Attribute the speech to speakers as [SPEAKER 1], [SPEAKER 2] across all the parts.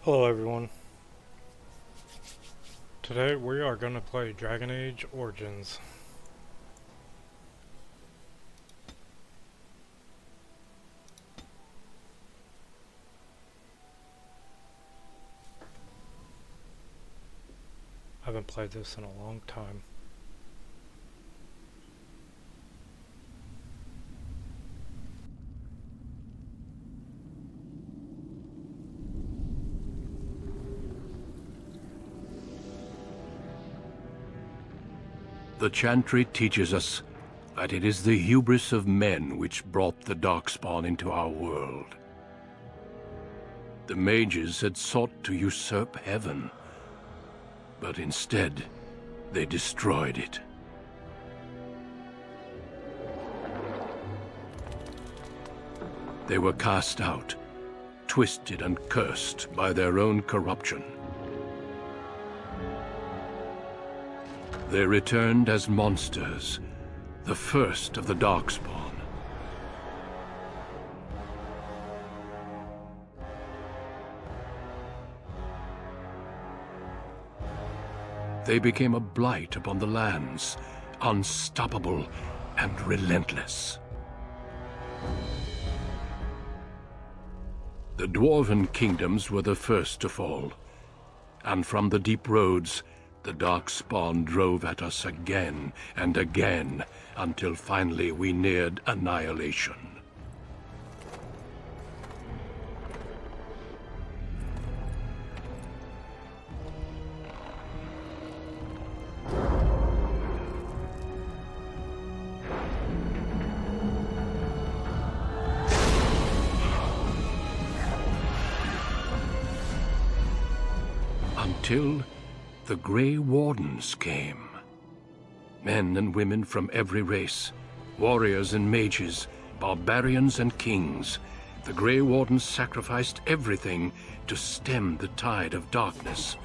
[SPEAKER 1] Hello everyone. Today we are going to play Dragon Age Origins. I haven't played this in a long time.
[SPEAKER 2] The Chantry teaches us that it is the hubris of men which brought the Darkspawn into our world. The mages had sought to usurp heaven, but instead they destroyed it. They were cast out, twisted and cursed by their own corruption. They returned as monsters, the first of the Darkspawn. They became a blight upon the lands, unstoppable and relentless. The Dwarven kingdoms were the first to fall, and from the deep roads, the Darkspawn drove at us again and again, until finally we neared annihilation. Until the Grey Wardens came. Men and women from every race, warriors and mages, barbarians and kings. The Grey Wardens sacrificed everything to stem the tide of darkness,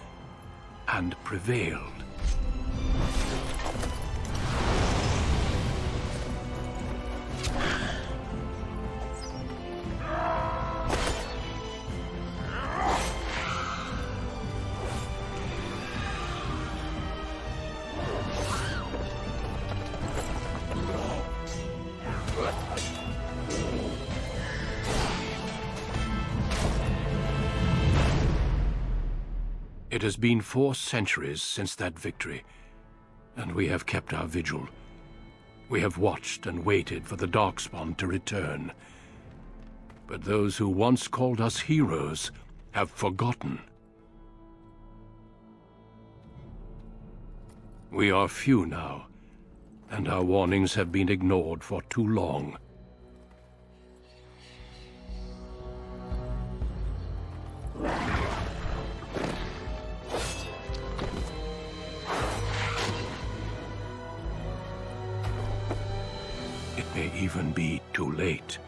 [SPEAKER 2] and prevailed. It has been 4 centuries since that victory, and we have kept our vigil. We have watched and waited for the Darkspawn to return. But those who once called us heroes have forgotten. We are few now, and our warnings have been ignored for too long. It may even be too late.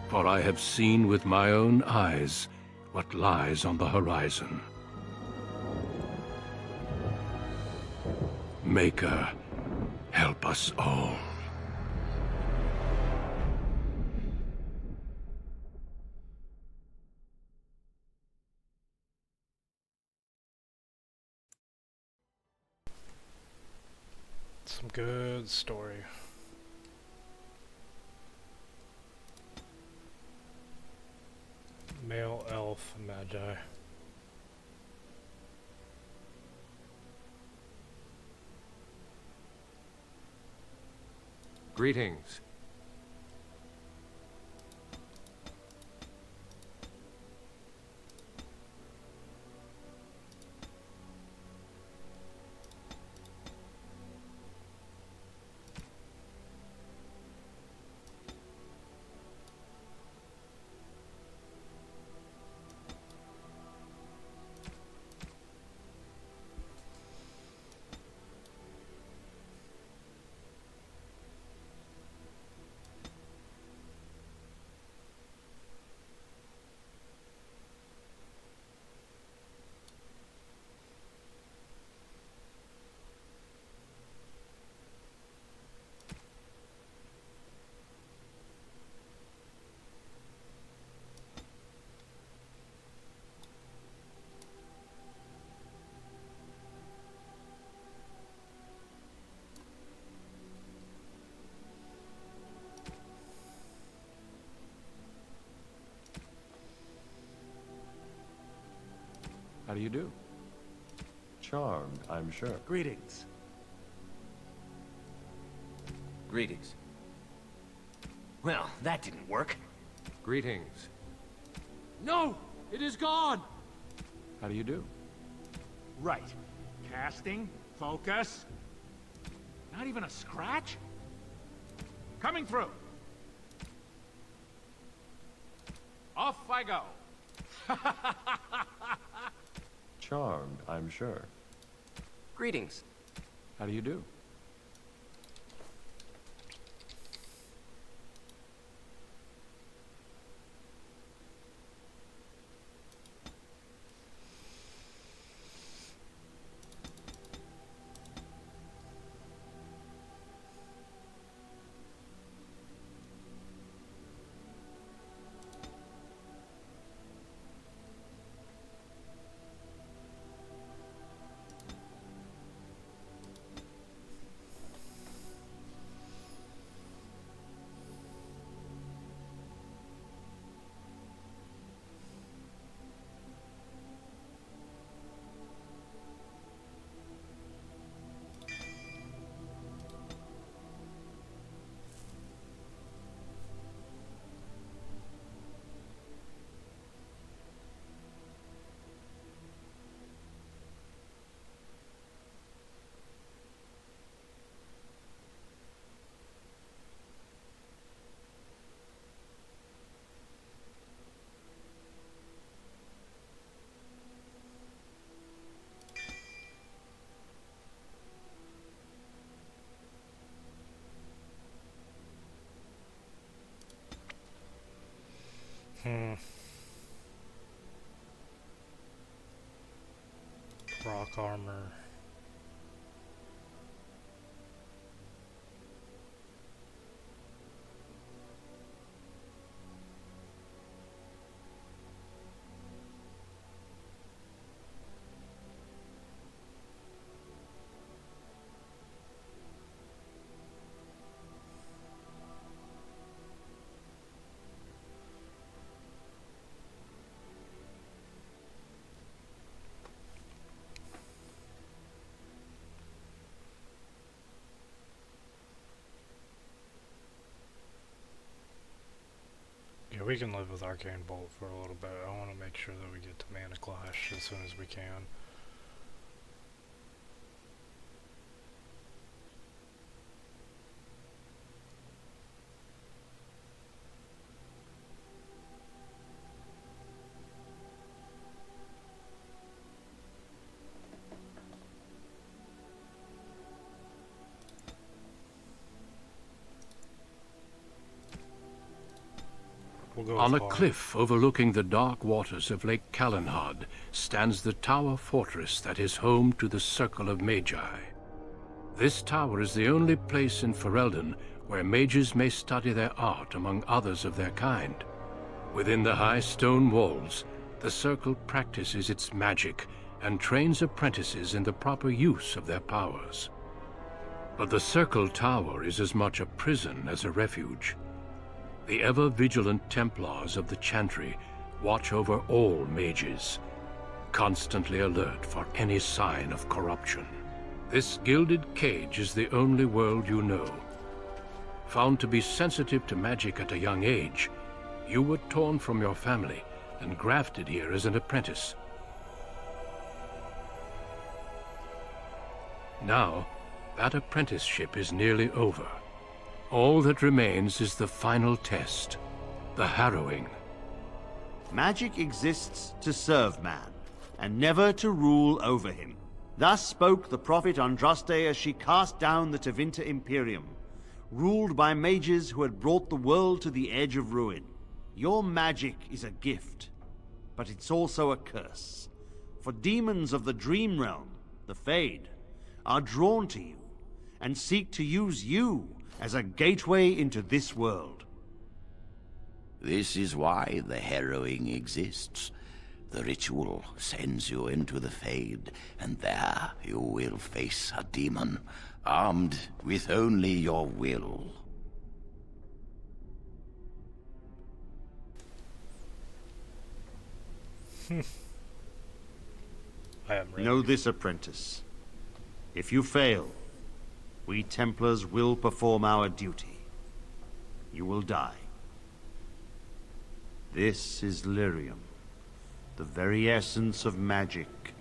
[SPEAKER 2] For I have seen with my own eyes what lies on the horizon. Maker, help us all.
[SPEAKER 1] Some good story. Male elf magi.
[SPEAKER 3] Greetings. How do you do? Charmed, I'm sure.
[SPEAKER 4] Greetings.
[SPEAKER 5] Greetings. Well, that didn't work.
[SPEAKER 3] Greetings.
[SPEAKER 5] No! It is gone!
[SPEAKER 3] How do you do?
[SPEAKER 4] Right. Casting, focus. Not even a scratch? Coming through. Off I go.
[SPEAKER 3] Charmed, I'm sure.
[SPEAKER 5] Greetings.
[SPEAKER 3] How do you do?
[SPEAKER 1] Rock armor. Yeah, we can live with Arcane Bolt for a little bit. I want to make sure that we get to Mana Clash as soon as we can. We'll go
[SPEAKER 2] On a
[SPEAKER 1] with
[SPEAKER 2] cliff overlooking the dark waters of Lake Calenhad stands the tower fortress that is home to the Circle of Magi. This tower is the only place in Ferelden where mages may study their art among others of their kind. Within the high stone walls, the Circle practices its magic and trains apprentices in the proper use of their powers. But the Circle Tower is as much a prison as a refuge. The ever-vigilant Templars of the Chantry watch over all mages, constantly alert for any sign of corruption. This gilded cage is the only world you know. Found to be sensitive to magic at a young age, you were torn from your family and grafted here as an apprentice. Now, that apprenticeship is nearly over. All that remains is the final test, the harrowing.
[SPEAKER 6] Magic exists to serve man, and never to rule over him. Thus spoke the prophet Andraste as she cast down the Tevinter Imperium, ruled by mages who had brought the world to the edge of ruin. Your magic is a gift, but it's also a curse. For demons of the Dream Realm, the Fade, are drawn to you, and seek to use you as a gateway into this world.
[SPEAKER 7] This is why the harrowing exists. The ritual sends you into the Fade, and there you will face a demon, armed with only your will.
[SPEAKER 1] I am ready.
[SPEAKER 6] Know this, apprentice. If you fail, we Templars will perform our duty. You will die. This is lyrium, the very essence of magic,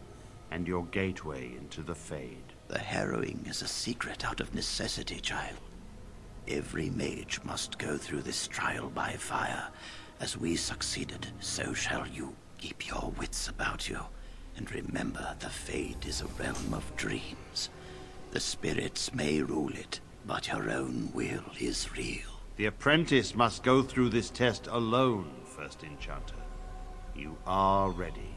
[SPEAKER 6] and your gateway into the Fade.
[SPEAKER 7] The harrowing is a secret out of necessity, child. Every mage must go through this trial by fire. As we succeeded, so shall you. Keep your wits about you, and remember the Fade is a realm of dreams. The spirits may rule it, but your own will is real.
[SPEAKER 6] The apprentice must go through this test alone, First Enchanter. You are ready.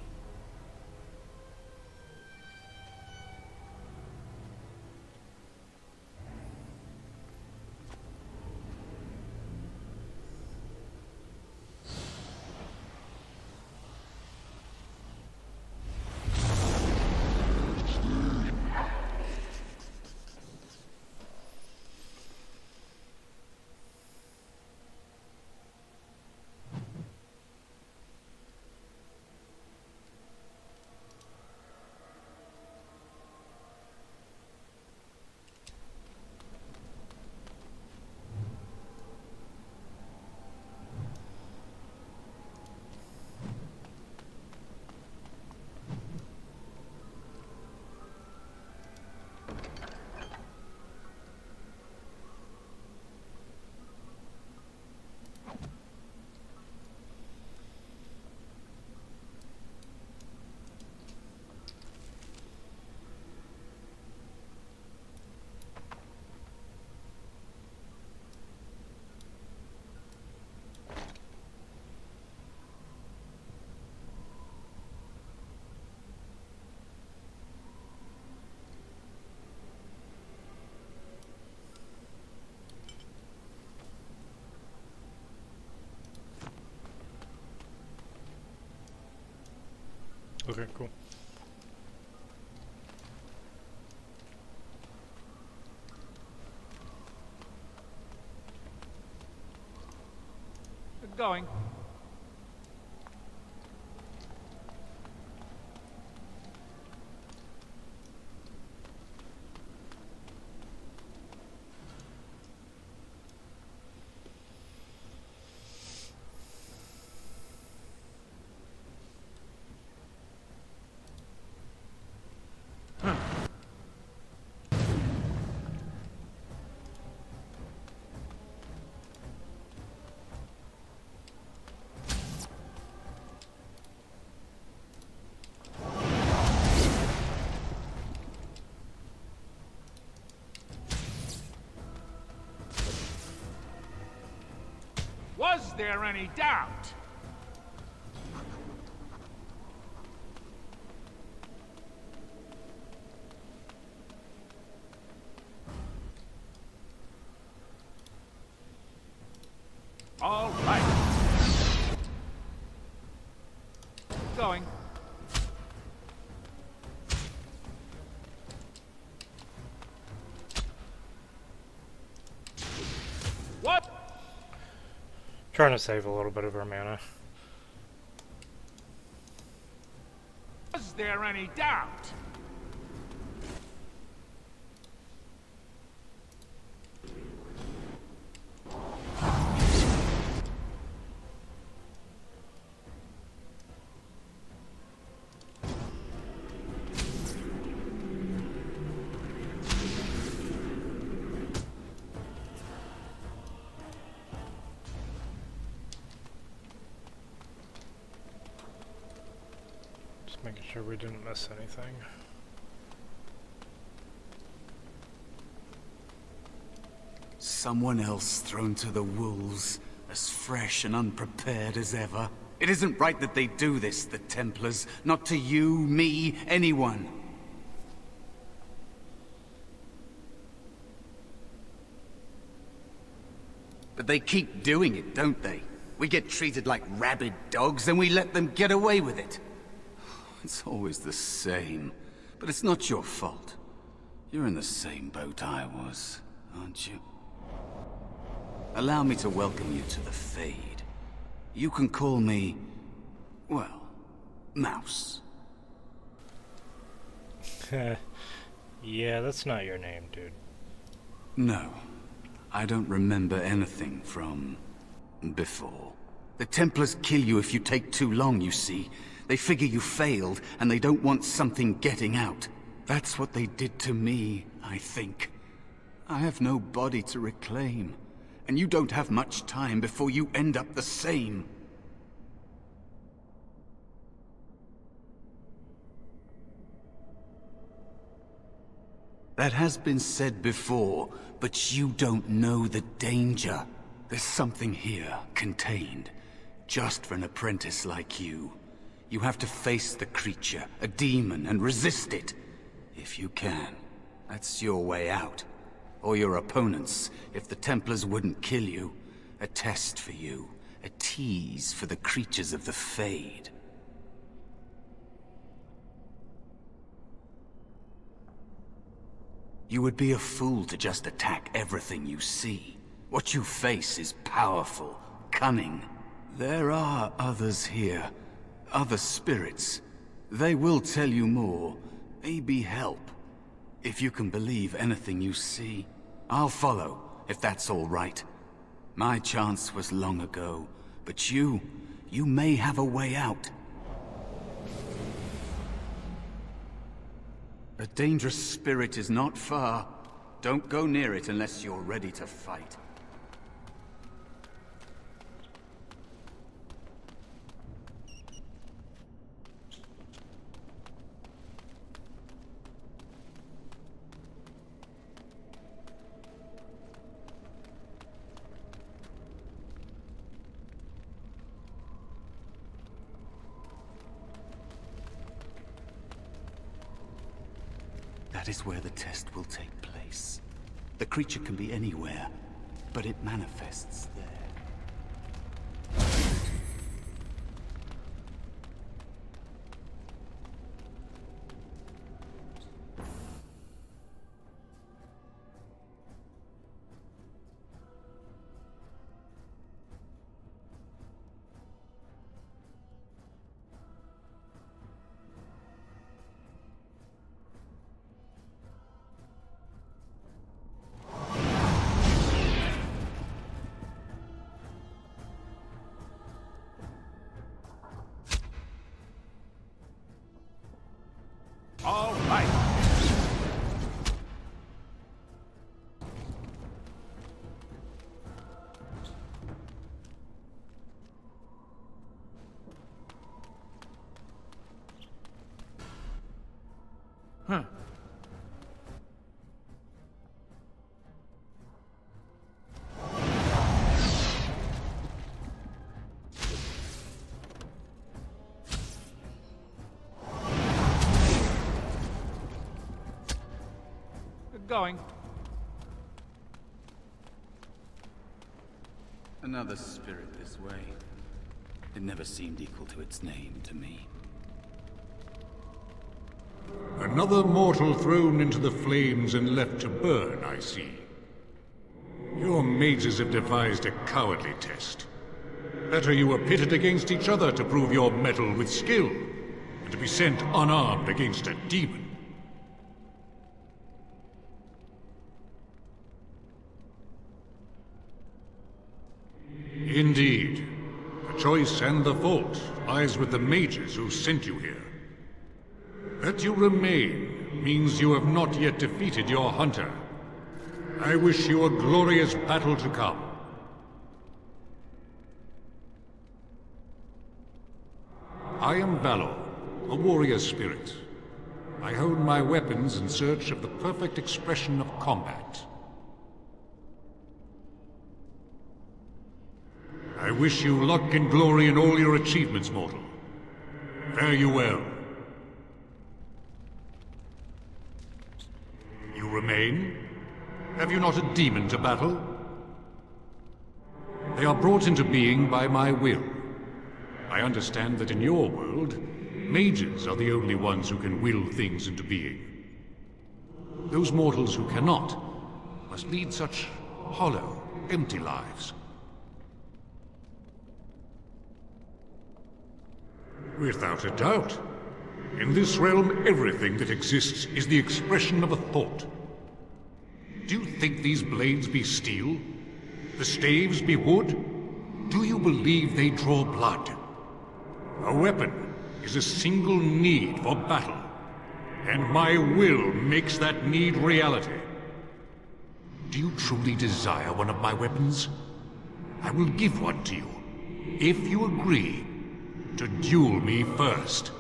[SPEAKER 1] Okay, cool.
[SPEAKER 4] Going. Was there any doubt? All right. Going. What?
[SPEAKER 1] Trying to save a little bit of our mana.
[SPEAKER 4] Was there any doubt?
[SPEAKER 1] Just making sure we didn't miss anything.
[SPEAKER 8] Someone else thrown to the wolves, as fresh and unprepared as ever. It isn't right that they do this, the Templars. Not to you, me, anyone. But they keep doing it, don't they? We get treated like rabid dogs, and we let them get away with it. It's always the same. But it's not your fault. You're in the same boat I was, aren't you? Allow me to welcome you to the Fade. You can call me, well, Mouse.
[SPEAKER 1] Yeah, that's not your name, dude.
[SPEAKER 8] No. I don't remember anything from before. The Templars kill you if you take too long, you see. They figure you failed, and they don't want something getting out. That's what they did to me, I think. I have no body to reclaim, and you don't have much time before you end up the same. That has been said before, but you don't know the danger. There's something here, contained, just for an apprentice like you. You have to face the creature, a demon, and resist it. If you can. That's your way out. Or your opponents, if the Templars wouldn't kill you. A test for you. A tease for the creatures of the Fade. You would be a fool to just attack everything you see. What you face is powerful, cunning. There are others here. Other spirits. They will tell you more. Maybe help. If you can believe anything you see. I'll follow, if that's all right. My chance was long ago, but you may have a way out. A dangerous spirit is not far. Don't go near it unless you're ready to fight. That is where the test will take place. The creature can be anywhere, but it manifests there.
[SPEAKER 4] All right. Huh. Going.
[SPEAKER 8] Another spirit this way. It never seemed equal to its name to me.
[SPEAKER 9] Another mortal thrown into the flames and left to burn, I see. Your mages have devised a cowardly test. Better you were pitted against each other to prove your mettle with skill, and to be sent unarmed against a demon. Indeed. The choice and the fault lies with the mages who sent you here. That you remain means you have not yet defeated your hunter. I wish you a glorious battle to come. I am Valor, a warrior spirit. I hone my weapons in search of the perfect expression of combat. I wish you luck and glory in all your achievements, mortal. Fare you well. You remain? Have you not a demon to battle? They are brought into being by my will. I understand that in your world, mages are the only ones who can will things into being. Those mortals who cannot must lead such hollow, empty lives. Without a doubt. In this realm, everything that exists is the expression of a thought. Do you think these blades be steel? The staves be wood? Do you believe they draw blood? A weapon is a single need for battle, and my will makes that need reality. Do you truly desire one of my weapons? I will give one to you, if you agree to duel me first.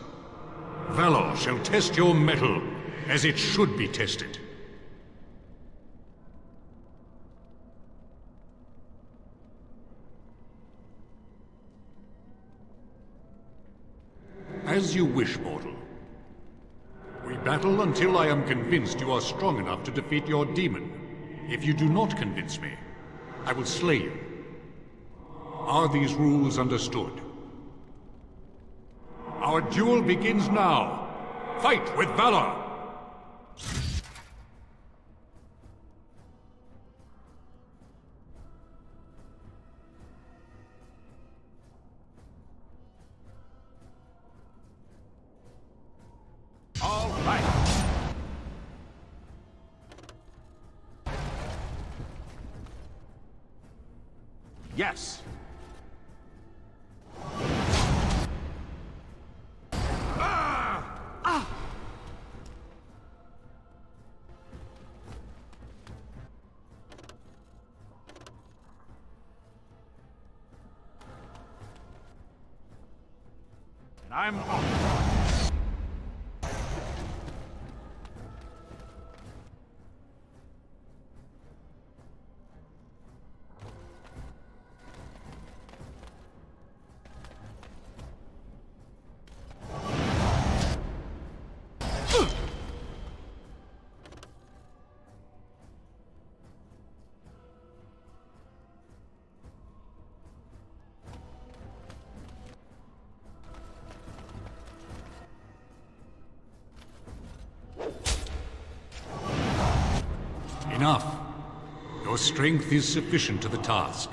[SPEAKER 9] Valor shall test your mettle as it should be tested. As you wish, mortal. We battle until I am convinced you are strong enough to defeat your demon. If you do not convince me, I will slay you. Are these rules understood? Our duel begins now. Fight with valor!
[SPEAKER 4] All right.
[SPEAKER 6] Yes.
[SPEAKER 4] And I'm off.
[SPEAKER 9] Enough. Your strength is sufficient to the task.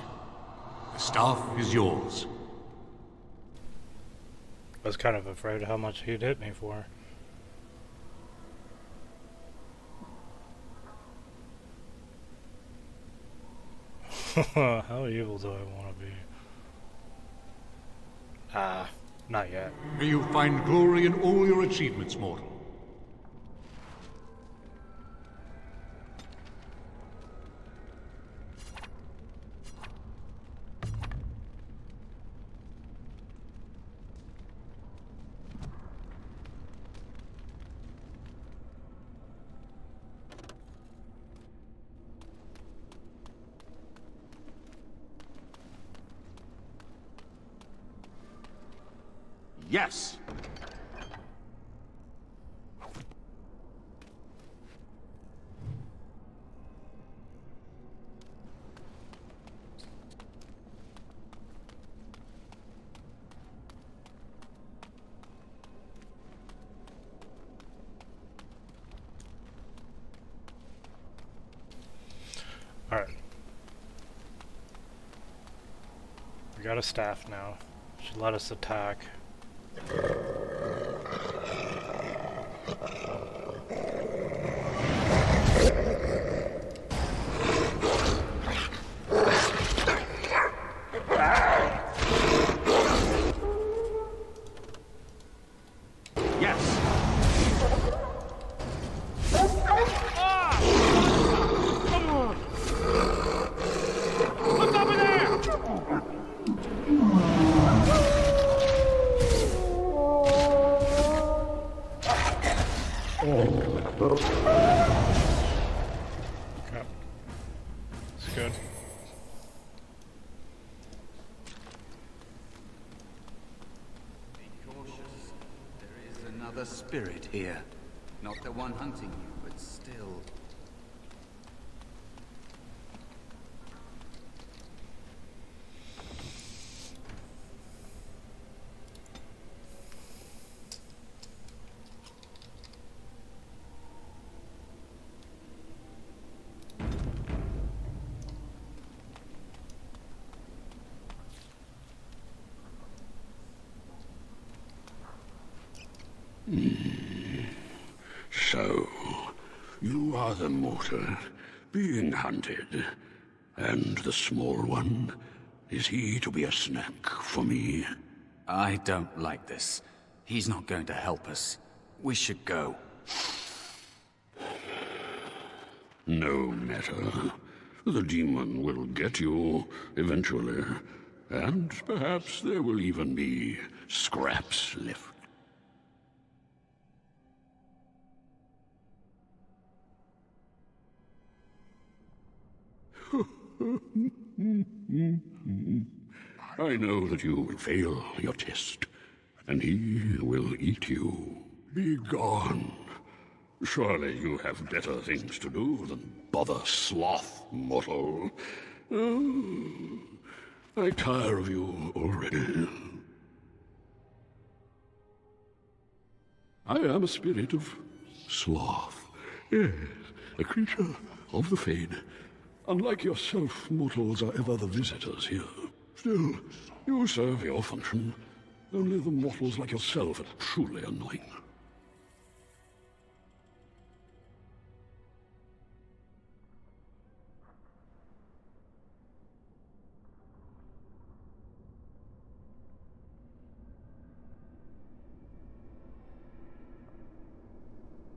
[SPEAKER 9] The staff is yours.
[SPEAKER 1] I was kind of afraid how much he'd hit me for. How evil do I want to be? Not yet.
[SPEAKER 9] May you find glory in all your achievements, mortal.
[SPEAKER 6] Yes.
[SPEAKER 1] Alright. We got a staff now. Should let us attack.
[SPEAKER 6] Yes.
[SPEAKER 4] What's over there?
[SPEAKER 1] Okay. It's good.
[SPEAKER 8] Be cautious. There is another spirit here. Not the one hunting you, but still.
[SPEAKER 10] So, you are the mortal being hunted, and the small one, is he to be a snack for me?
[SPEAKER 8] I don't like this. He's not going to help us. We should go.
[SPEAKER 10] No matter. The demon will get you eventually, and perhaps there will even be scraps left. I know that you will fail your test, and he will eat you. Be gone. Surely you have better things to do than bother sloth, mortal. Oh, I tire of you already. I am a spirit of sloth. Yes, a creature of the Fade. Unlike yourself, mortals are ever the visitors here. Still, you serve your function. Only the mortals like yourself are truly annoying.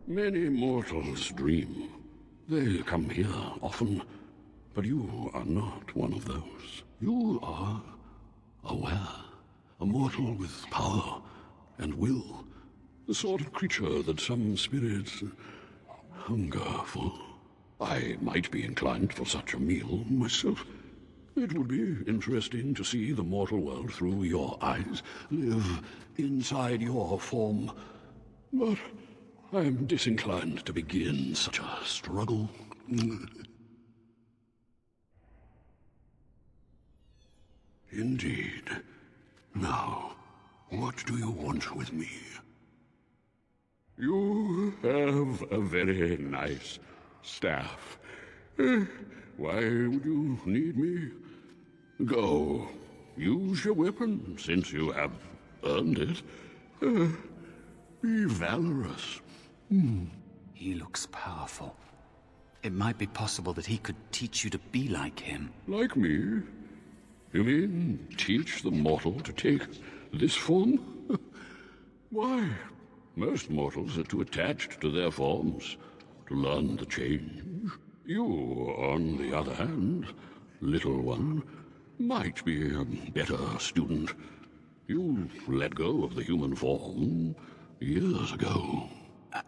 [SPEAKER 10] Many mortals dream. They come here often, but you are not one of those. You are aware, a mortal with power and will, the sort of creature that some spirits hunger for. I might be inclined for such a meal myself. It would be interesting to see the mortal world through your eyes, live inside your form, but I am disinclined to begin such a struggle. Indeed. Now, what do you want with me? You have a very nice staff. Why would you need me? Go. Use your weapon, since you have earned it. Be valorous.
[SPEAKER 8] He looks powerful. It might be possible that he could teach you to be like him.
[SPEAKER 10] Like me? You mean teach the mortal to take this form? Why, most mortals are too attached to their forms to learn the change. You, on the other hand, little one, might be a better student. You let go of the human form years ago.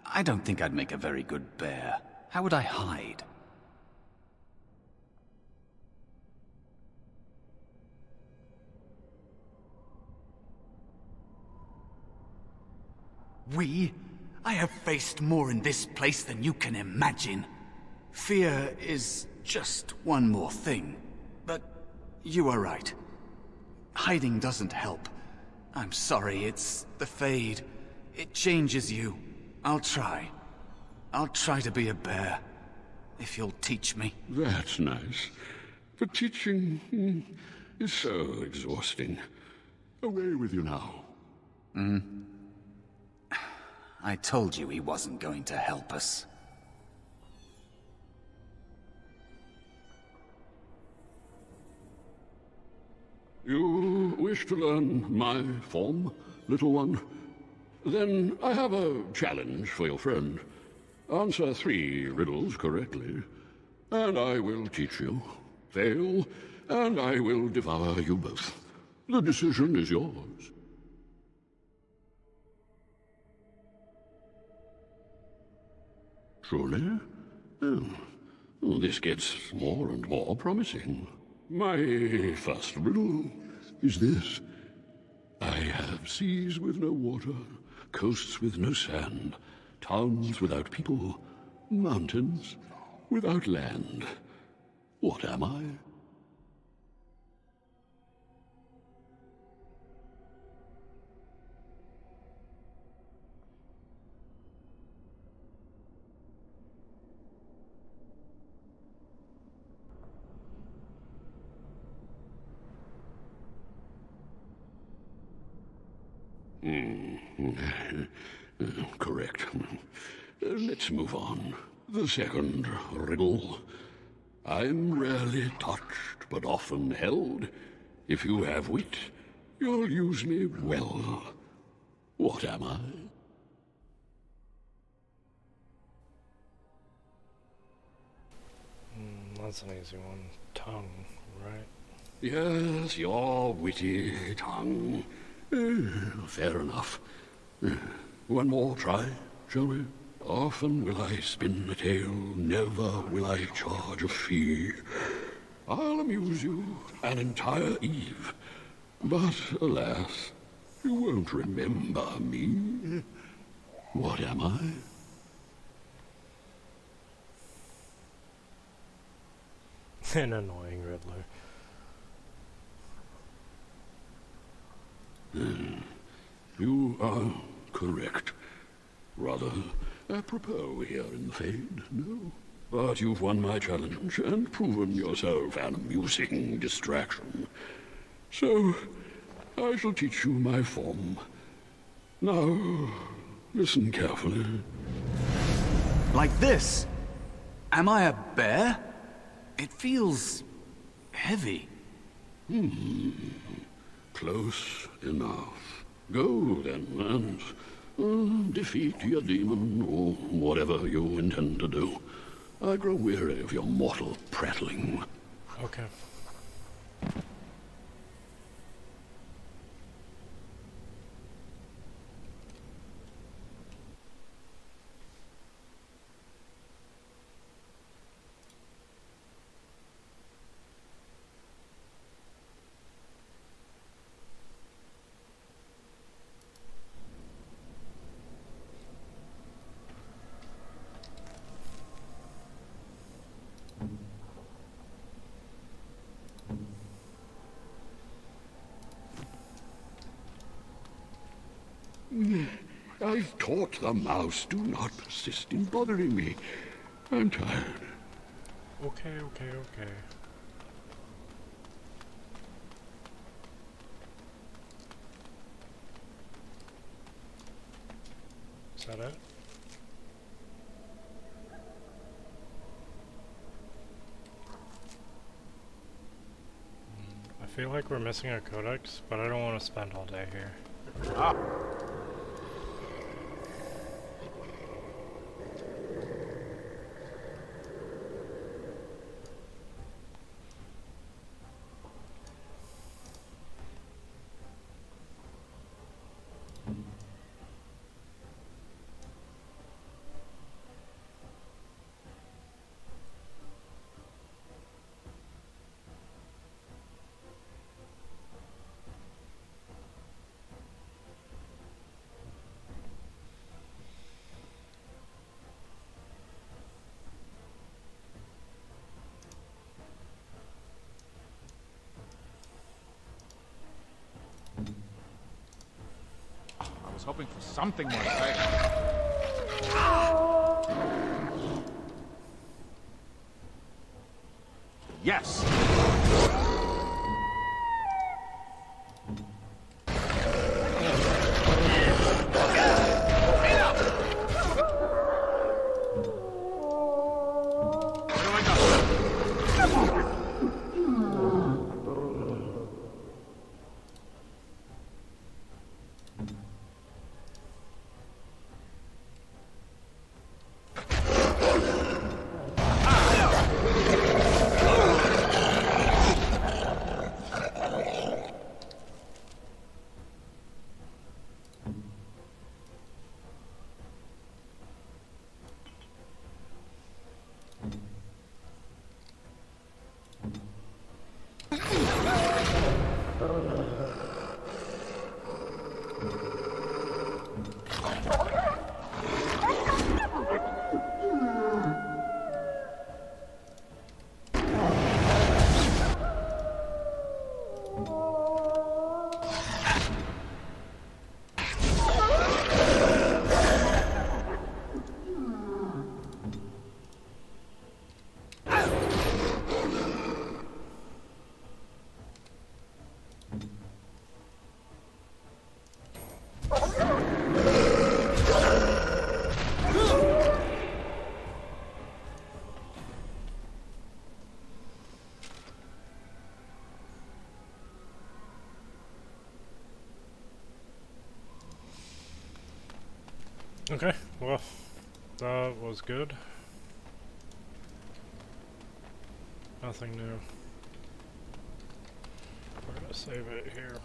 [SPEAKER 8] I don't think I'd make a very good bear. How would I hide? I have faced more in this place than you can imagine. Fear is just one more thing. But you are right. Hiding doesn't help. I'm sorry, it's the Fade. It changes you. I'll try. I'll try to be a bear. If you'll teach me.
[SPEAKER 10] That's nice. But teaching is so exhausting. Away with you now.
[SPEAKER 8] I told you he wasn't going to help us.
[SPEAKER 10] You wish to learn my form, little one? Then I have a challenge for your friend. Answer 3 riddles correctly, and I will teach you. Fail, and I will devour you both. The decision is yours. Truly? Oh, this gets more and more promising. My first riddle is this. I have seas with no water, coasts with no sand, towns without people, mountains without land. What am I? Correct. Let's move on. The second riddle. I'm rarely touched, but often held. If you have wit, you'll use me well. What am I?
[SPEAKER 1] That's an easy one. Tongue, right?
[SPEAKER 10] Yes, your witty tongue. Fair enough. One more try, shall we? Often will I spin a tale, never will I charge a fee. I'll amuse you an entire eve, but alas, you won't remember me. What am I?
[SPEAKER 1] An annoying Riddler.
[SPEAKER 10] You are correct. Rather apropos here in the Fade, no? But you've won my challenge and proven yourself an amusing distraction. So, I shall teach you my form. Now, listen carefully.
[SPEAKER 8] Like this? Am I a bear? It feels heavy.
[SPEAKER 10] Close enough. Go then, and defeat your demon, or whatever you intend to do. I grow weary of your mortal prattling.
[SPEAKER 1] Okay.
[SPEAKER 10] I've taught the mouse, do not persist in bothering me. I'm tired.
[SPEAKER 1] Okay. Is that it? I feel like we're missing a codex, but I don't want to spend all day here.
[SPEAKER 4] Ah. I was hoping for something more exciting. Yes!
[SPEAKER 1] Okay, well, that was good. Nothing new. We're gonna save it here.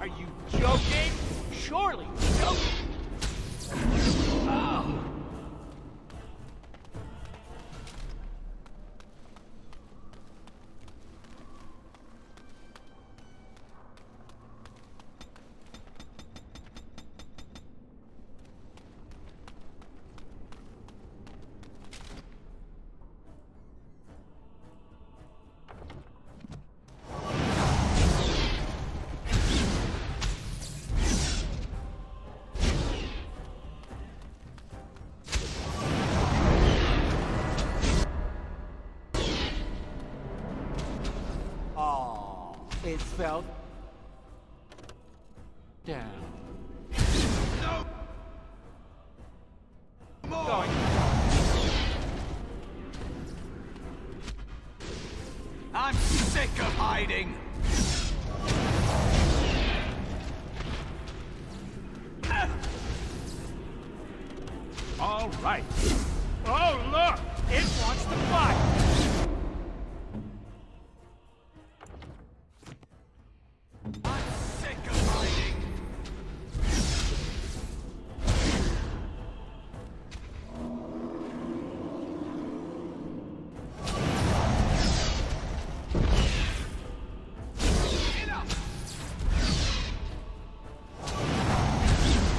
[SPEAKER 5] Are you joking? Surely you're joking. Oh.
[SPEAKER 4] It fell down.
[SPEAKER 5] No! More! Going.
[SPEAKER 8] I'm sick of hiding!
[SPEAKER 4] All right. Oh, look! It wants to fight!
[SPEAKER 8] I'm sick of hiding!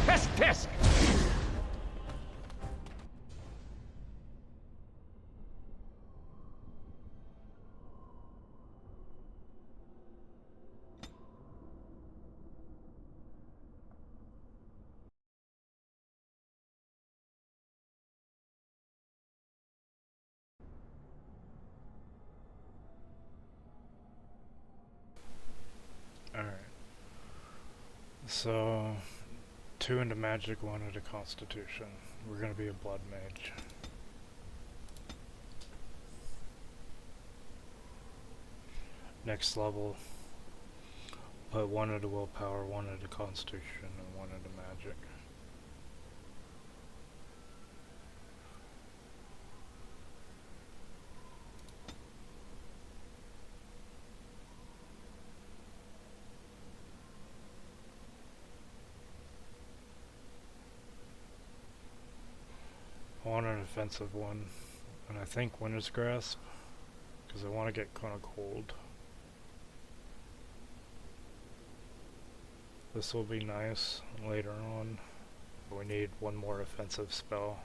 [SPEAKER 4] Tisk, tisk!
[SPEAKER 1] Alright. So, 2 into magic, 1 into constitution. We're gonna be a blood mage. Next level, put 1 into willpower, 1 into constitution, and 1 into magic. I want an offensive one, and I think Winter's Grasp, because I want to get kind of cold. This will be nice later on, but we need one more offensive spell.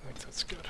[SPEAKER 1] I think that's good.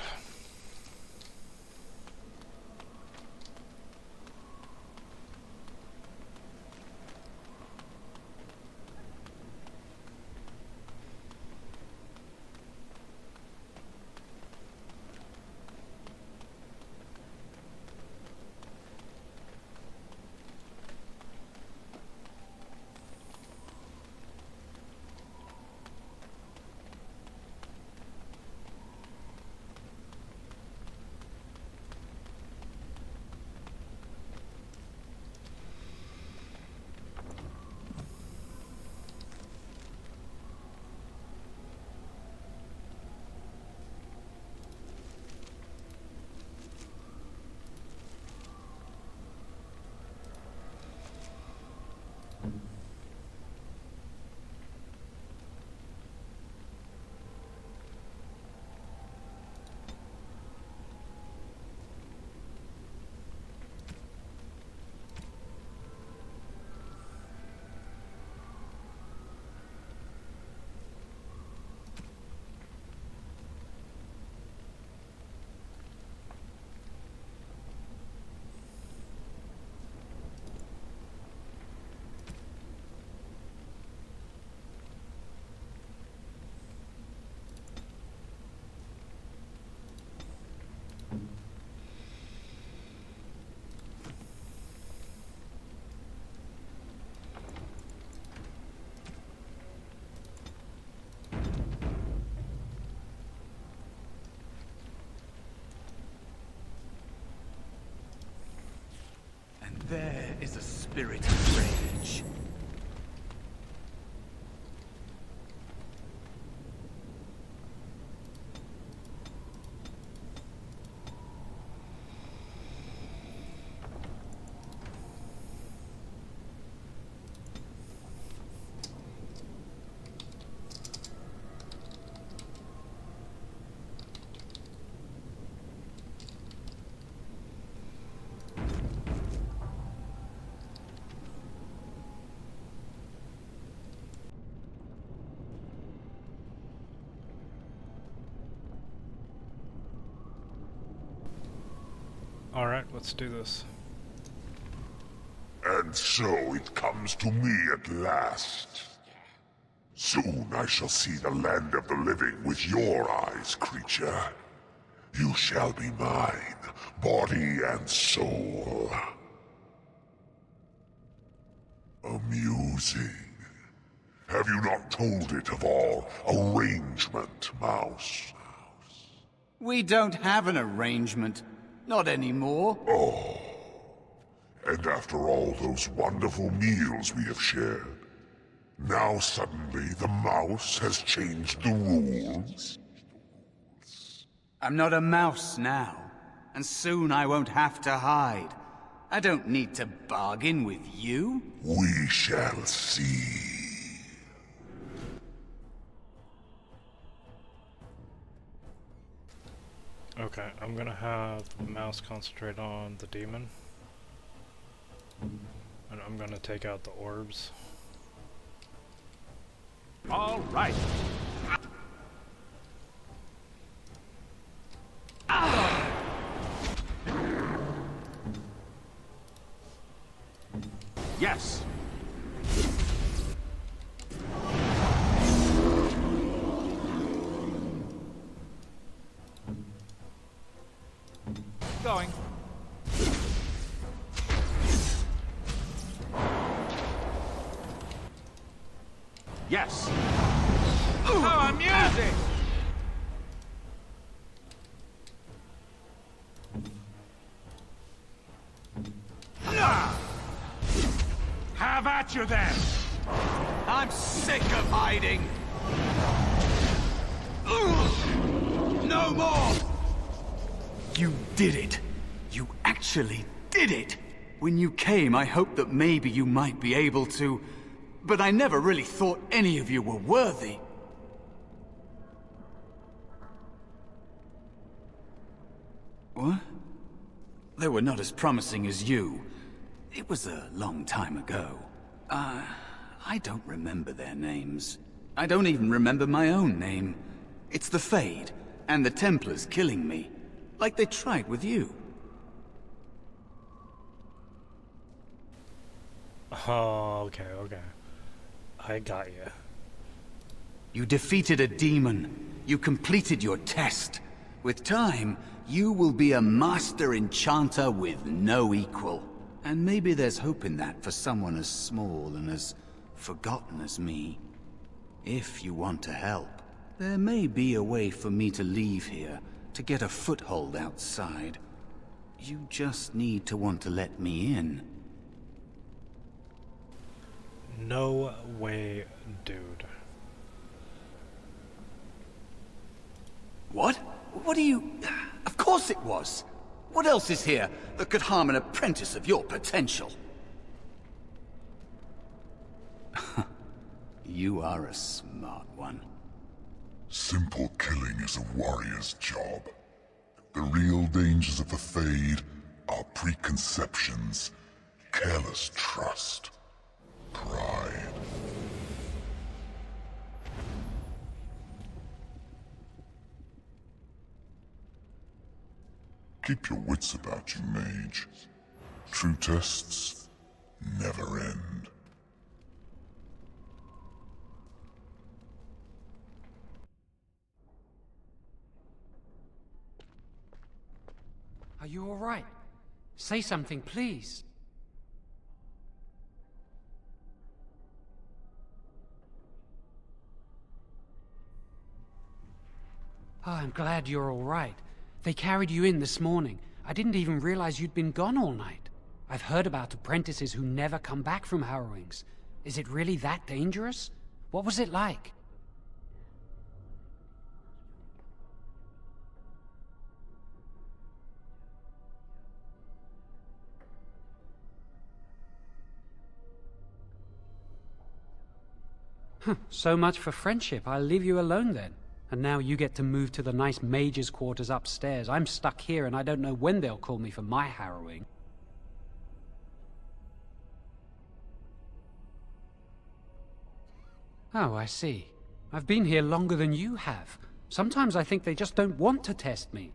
[SPEAKER 8] spirit of rage.
[SPEAKER 1] Alright, let's do this.
[SPEAKER 11] And so it comes to me at last. Soon I shall see the land of the living with your eyes, creature. You shall be mine, body and soul. Amusing. Have you not told it of our arrangement, Mouse?
[SPEAKER 8] We don't have an arrangement. Not anymore.
[SPEAKER 11] Oh. And after all those wonderful meals we have shared, now suddenly the mouse has changed the rules?
[SPEAKER 8] I'm not a mouse now, and soon I won't have to hide. I don't need to bargain with you.
[SPEAKER 11] We shall see.
[SPEAKER 1] Okay, I'm gonna have the mouse concentrate on the demon. And I'm gonna take out the orbs.
[SPEAKER 4] All right. Yes. Going. Yes. How amusing! Have at you then!
[SPEAKER 8] I'm sick of hiding. No more! You did it. You actually did it. When you came, I hoped that maybe you might be able to, but I never really thought any of you were worthy. What? They were not as promising as you. It was a long time ago. I don't remember their names. I don't even remember my own name. It's the Fade, and the Templars killing me. Like they tried with you.
[SPEAKER 1] Oh, okay. I got you.
[SPEAKER 8] You defeated a demon. You completed your test. With time, you will be a master enchanter with no equal. And maybe there's hope in that for someone as small and as forgotten as me. If you want to help, there may be a way for me to leave here, to get a foothold outside. You just need to want to let me in.
[SPEAKER 1] No way, dude.
[SPEAKER 8] What? What do you... Of course it was! What else is here that could harm an apprentice of your potential? You are a smart one.
[SPEAKER 11] Simple killing is a warrior's job. The real dangers of the Fade are preconceptions, careless trust, pride. Keep your wits about you, mage. True tests never end.
[SPEAKER 12] Are you all right? Say something, please. Oh, I'm glad you're all right. They carried you in this morning. I didn't even realize you'd been gone all night. I've heard about apprentices who never come back from harrowings. Is it really that dangerous? What was it like? So much for friendship. I'll leave you alone then. And now you get to move to the nice mage's quarters upstairs. I'm stuck here and I don't know when they'll call me for my harrowing. Oh, I see. I've been here longer than you have. Sometimes I think they just don't want to test me.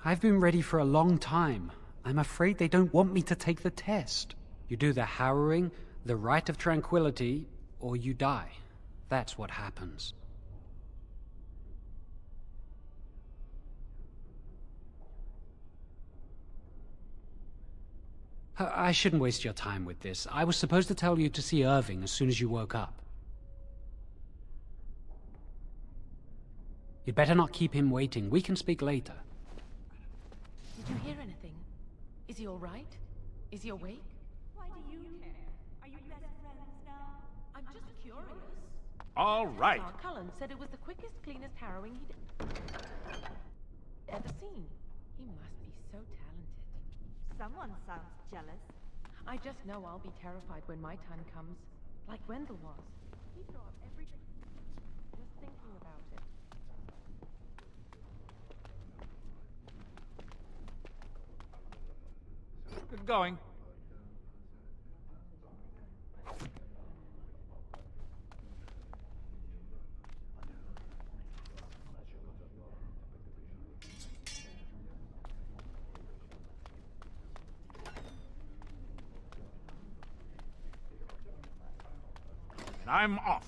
[SPEAKER 12] I've been ready for a long time. I'm afraid they don't want me to take the test. You do the harrowing, the rite of tranquility, or you die. That's what happens. I shouldn't waste your time with this. I was supposed to tell you to see Irving as soon as you woke up. You'd better not keep him waiting. We can speak later.
[SPEAKER 13] Did you hear anything? Is he all right? Is he awake?
[SPEAKER 14] Why do you care? Are you best friends now?
[SPEAKER 13] I'm just curious.
[SPEAKER 4] All right.
[SPEAKER 13] Cullen said it was the quickest, cleanest harrowing he'd ever seen. He must be so talented.
[SPEAKER 14] Someone sounds jealous.
[SPEAKER 13] I just know I'll be terrified when my time comes, like Wendell was. He thought everything. Just thinking about it.
[SPEAKER 4] Good going. And I'm off.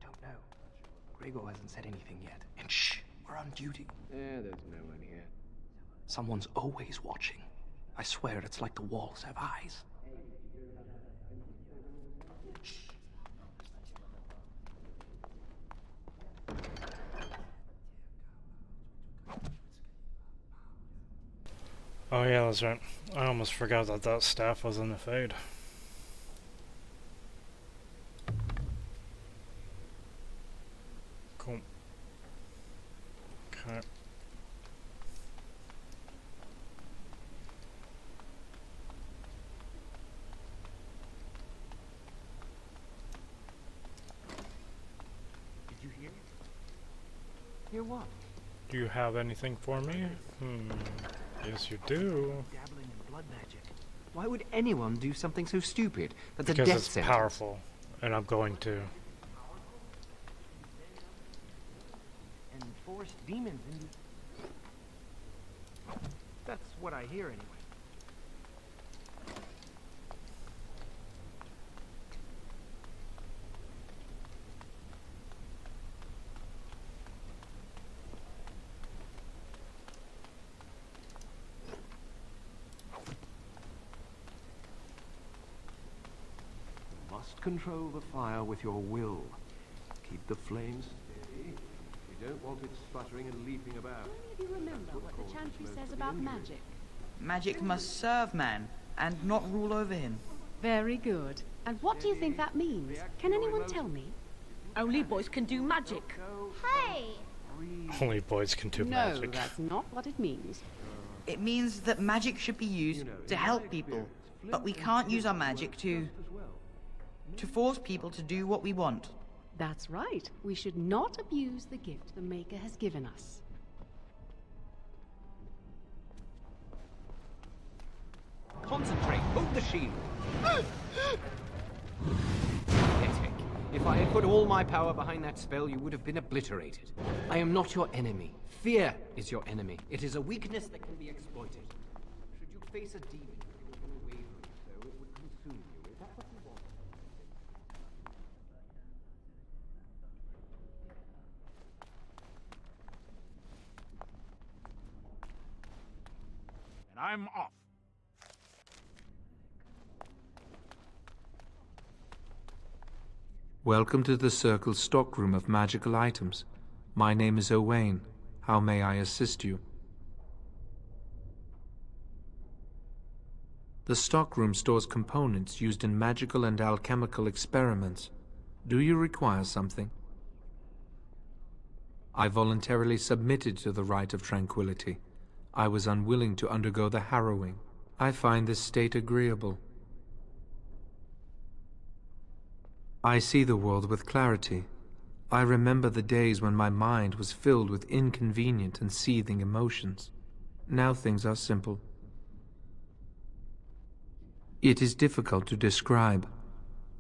[SPEAKER 15] Don't know. Gregor hasn't said anything yet. And shh, we're on duty.
[SPEAKER 3] There's no one here.
[SPEAKER 15] Someone's always watching. I swear it's like the walls have eyes.
[SPEAKER 1] Oh yeah, that's right. I almost forgot that that staff was in the fade. Cool. Okay.
[SPEAKER 15] Did you hear? Hear what?
[SPEAKER 1] Do you have anything for me? Yes, you do.
[SPEAKER 15] Dabbling in blood magic. Why would anyone do something so stupid? That's
[SPEAKER 1] Because
[SPEAKER 15] a death
[SPEAKER 1] it's
[SPEAKER 15] sentence.
[SPEAKER 1] powerful, and I'm going to.
[SPEAKER 15] And force demons into... That's what I hear anyway.
[SPEAKER 3] Must control the fire with your will. Keep the flames steady. You don't want it sputtering and leaping about.
[SPEAKER 14] Do you remember what the chantry says about magic?
[SPEAKER 16] Magic must serve man, and not rule over him.
[SPEAKER 14] Very good. And what do you think that means? Can anyone tell me? Only boys can do magic.
[SPEAKER 17] Hey!
[SPEAKER 1] Only boys can do
[SPEAKER 14] No,
[SPEAKER 1] magic.
[SPEAKER 14] that's not what it means.
[SPEAKER 16] It means that magic should be used to help people, but we can't use our magic to force people to do what we want.
[SPEAKER 14] That's right. We should not abuse the gift the Maker has given us.
[SPEAKER 15] Concentrate! Hold the shield! Pathetic. If I had put all my power behind that spell, you would have been obliterated. I am not your enemy. Fear is your enemy. It is a weakness that can be exploited. Should you face a demon, you will turn away from it, so it would consume you. Is that what you want?
[SPEAKER 4] And I'm off.
[SPEAKER 18] Welcome to the Circle's stockroom of magical items. My name is Owain. How may I assist you?
[SPEAKER 17] The stockroom stores components used in magical and alchemical experiments. Do you require something? I voluntarily submitted to the rite of tranquility. I was unwilling to undergo the harrowing. I find this state agreeable. I see the world with clarity. I remember the days when my mind was filled with inconvenient and seething emotions. Now things are simple. It is difficult to describe.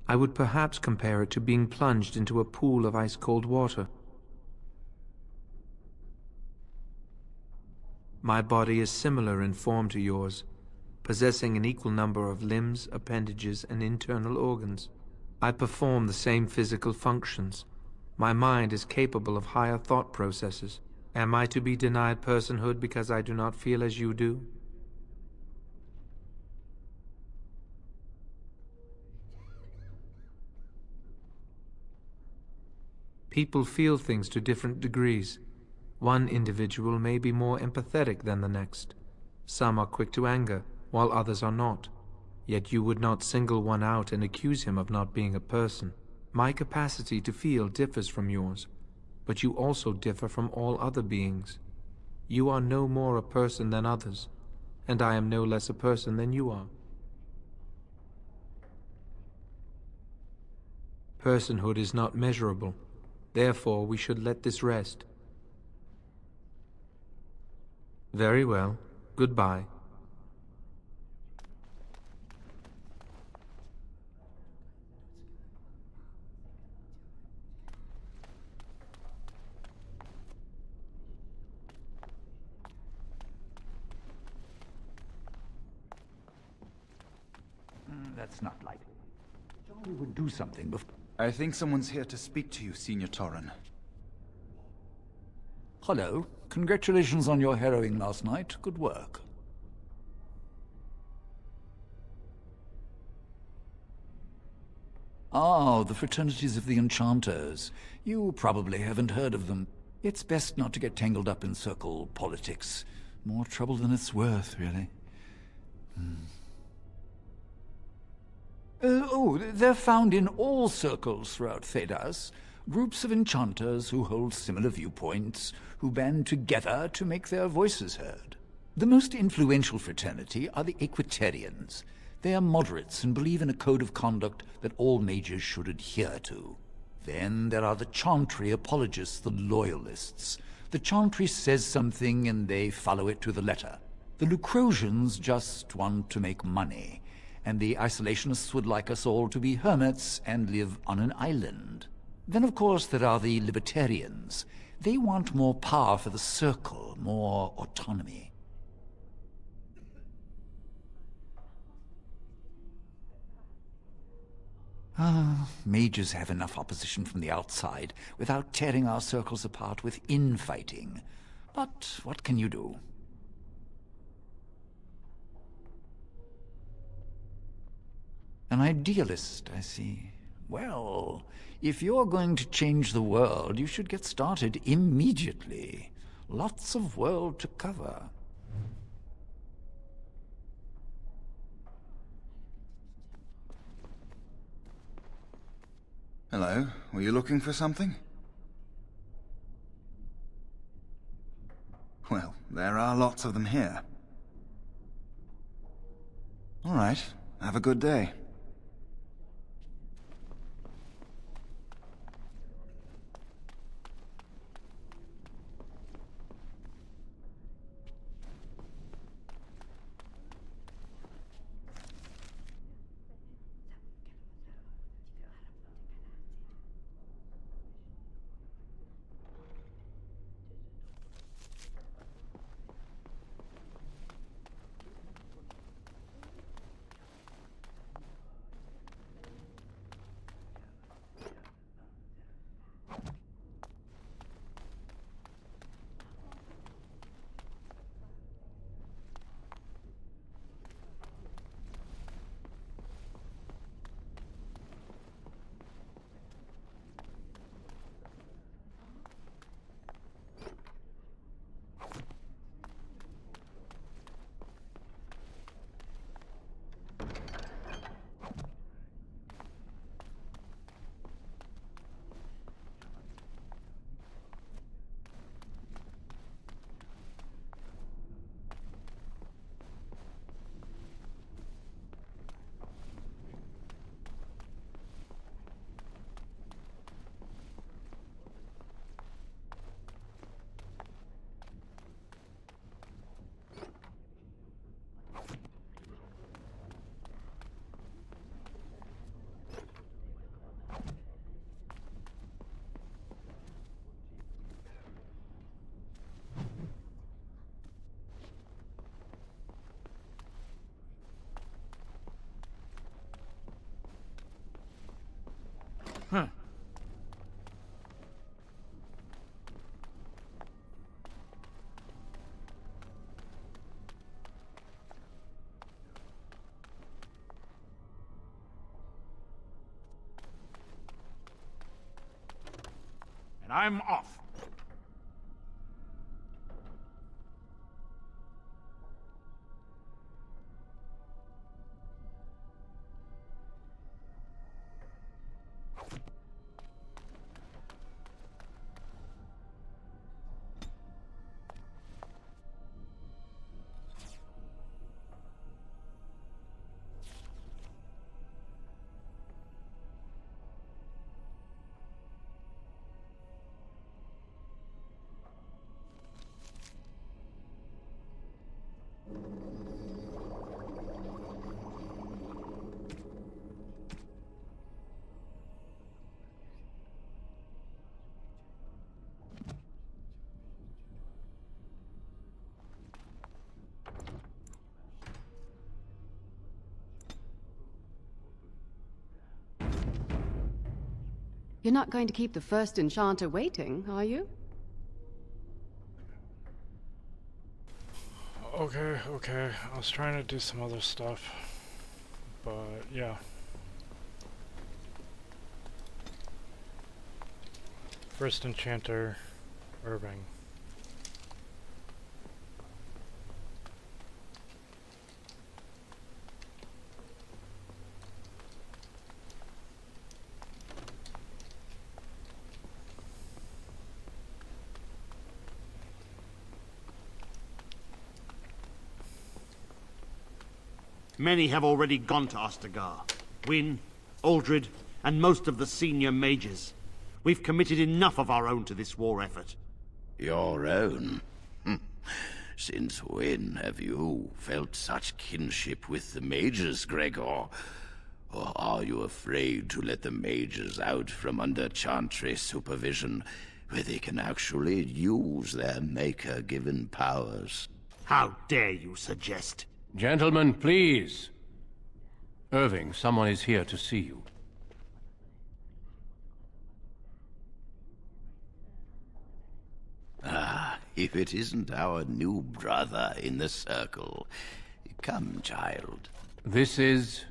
[SPEAKER 17] I would perhaps compare it to being plunged into a pool of ice-cold water. My body is similar in form to yours, possessing an equal number of limbs, appendages, and internal organs. I perform the same physical functions. My mind is capable of higher thought processes. Am I to be denied personhood because I do not feel as you do? People feel things to different degrees. One individual may be more empathetic than the next. Some are quick to anger, while others are not. Yet you would not single one out and accuse him of not being a person. My capacity to feel differs from yours, but you also differ from all other beings. You are no more a person than others, and I am no less a person than you are. Personhood is not measurable. Therefore, we should let this rest. Very well. Goodbye.
[SPEAKER 18] That's not likely. We would do something before... I think someone's here to speak to you, Senior Torren. Hello. Congratulations on your harrowing last night. Good work. Ah, the fraternities of the Enchanters. You probably haven't heard of them. It's best not to get tangled up in circle politics. More trouble than it's worth, really. They're found in all circles throughout Thedas. Groups of enchanters who hold similar viewpoints, who band together to make their voices heard. The most influential fraternity are the Equitarians. They are moderates and believe in a code of conduct that all mages should adhere to. Then there are the Chantry apologists, the Loyalists. The Chantry says something and they follow it to the letter. The Lucrosians just want to make money, and the Isolationists would like us all to be hermits and live on an island. Then, of course, there are the Libertarians. They want more power for the Circle, more autonomy. Mages have enough opposition from the outside without tearing our circles apart with infighting. But what can you do? An idealist, I see. Well, if you're going to change the world, you should get started immediately. Lots of world to cover. Hello, were you looking for something? Well, there are lots of them here. All right, have a good day.
[SPEAKER 4] And I'm off.
[SPEAKER 14] You're not going to keep the first enchanter waiting, are you?
[SPEAKER 1] Okay. I was trying to do some other stuff, but yeah. First enchanter, Irving.
[SPEAKER 6] Many have already gone to Ostagar. Wynne, Aldred, and most of the senior mages. We've committed enough of our own to this war effort.
[SPEAKER 7] Your own? Since when have you felt such kinship with the mages, Gregor? Or are you afraid to let the mages out from under Chantry's supervision, where they can actually use their Maker-given powers?
[SPEAKER 6] How dare you suggest?
[SPEAKER 2] Gentlemen, please. Irving, someone is here to see you.
[SPEAKER 7] Ah, if it isn't our new brother in the circle. Come, child.
[SPEAKER 2] This is...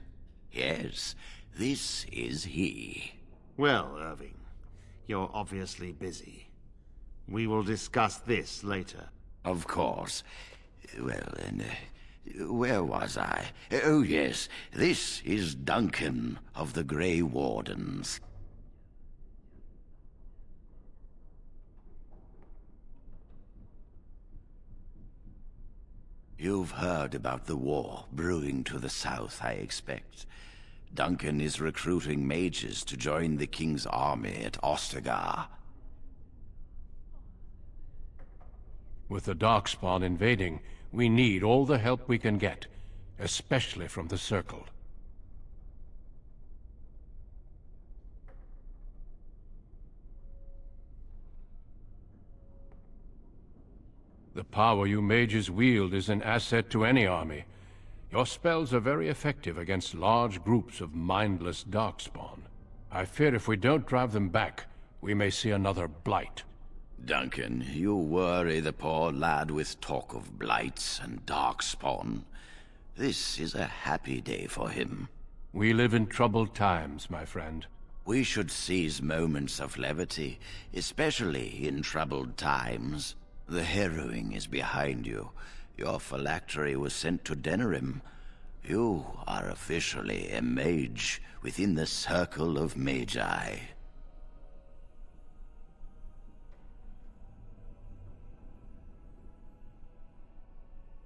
[SPEAKER 7] Yes, this is he.
[SPEAKER 6] Well, Irving, you're obviously busy. We will discuss this later.
[SPEAKER 7] Of course. Well, then, where was I? Oh, yes, this is Duncan of the Grey Wardens. You've heard about the war brewing to the south, I expect. Duncan is recruiting mages to join the King's army at Ostagar.
[SPEAKER 2] With the Darkspawn invading, we need all the help we can get, especially from the Circle. The power you mages wield is an asset to any army. Your spells are very effective against large groups of mindless Darkspawn. I fear if we don't drive them back, we may see another Blight.
[SPEAKER 7] Duncan, you worry the poor lad with talk of blights and Darkspawn. This is a happy day for him.
[SPEAKER 2] We live in troubled times, my friend.
[SPEAKER 7] We should seize moments of levity, especially in troubled times. The harrowing is behind you. Your phylactery was sent to Denerim. You are officially a mage within the circle of magi.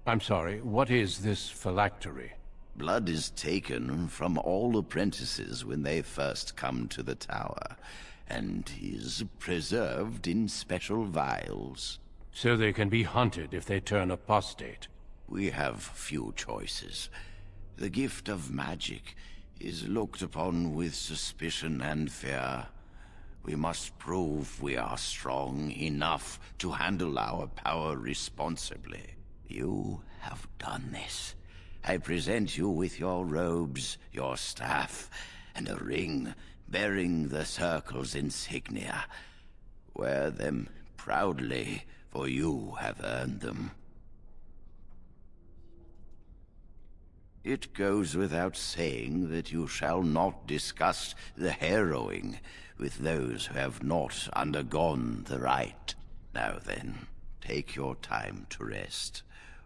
[SPEAKER 2] I'm sorry, what is this phylactery?
[SPEAKER 7] Blood is taken from all apprentices when they first come to the tower, and is preserved in special vials.
[SPEAKER 2] So they can be hunted if they turn apostate.
[SPEAKER 7] We have few choices. The gift of magic is looked upon with suspicion and fear. We must prove we are strong enough to handle our power responsibly. You have done this. I present you with your robes, your staff, and a ring bearing the Circle's insignia. Wear them proudly, for you have earned them. It goes without saying that you shall not discuss the harrowing with those who have not undergone the rite. Now then, take your time to rest,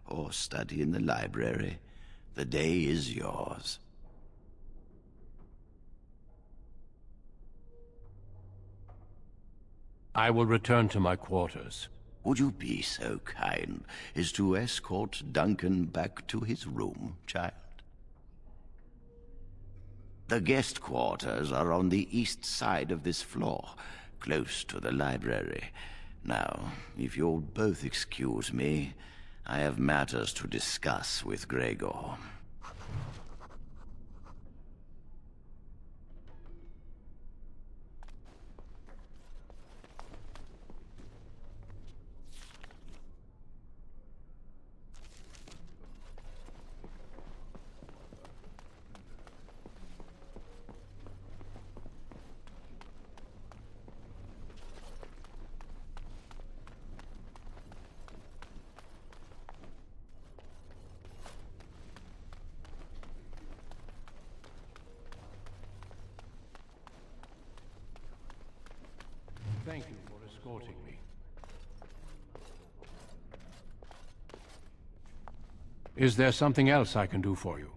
[SPEAKER 7] or study in the library. The day is yours.
[SPEAKER 2] I will return to my quarters.
[SPEAKER 7] Would you be so kind as to escort Duncan back to his room, child? The guest quarters are on the east side of this floor, close to the library. Now, if you'll both excuse me, I have matters to discuss with Gregor.
[SPEAKER 2] Thank you for escorting me. Is there something else I can do for you?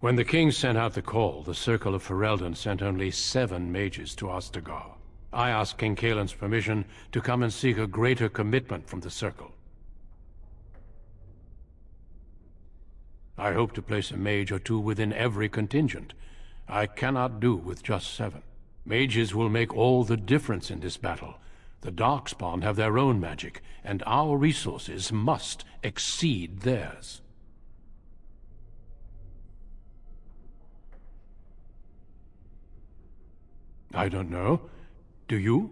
[SPEAKER 2] When the king sent out the call, the Circle of Ferelden sent only 7 mages to Ostagar. I asked King Kaelin's permission to come and seek a greater commitment from the Circle. I hope to place a mage or 2 within every contingent. I cannot do with just 7. Mages will make all the difference in this battle. The Darkspawn have their own magic, and our resources must exceed theirs. I don't know. Do you?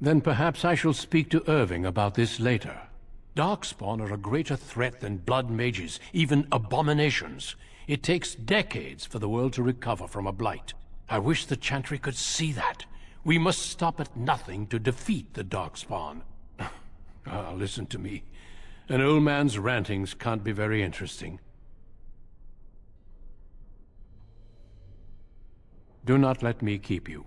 [SPEAKER 2] Then perhaps I shall speak to Irving about this later. Darkspawn are a greater threat than blood mages, even abominations. It takes decades for the world to recover from a blight. I wish the Chantry could see that. We must stop at nothing to defeat the Darkspawn. Listen to me. An old man's rantings can't be very interesting. Do not let me keep you.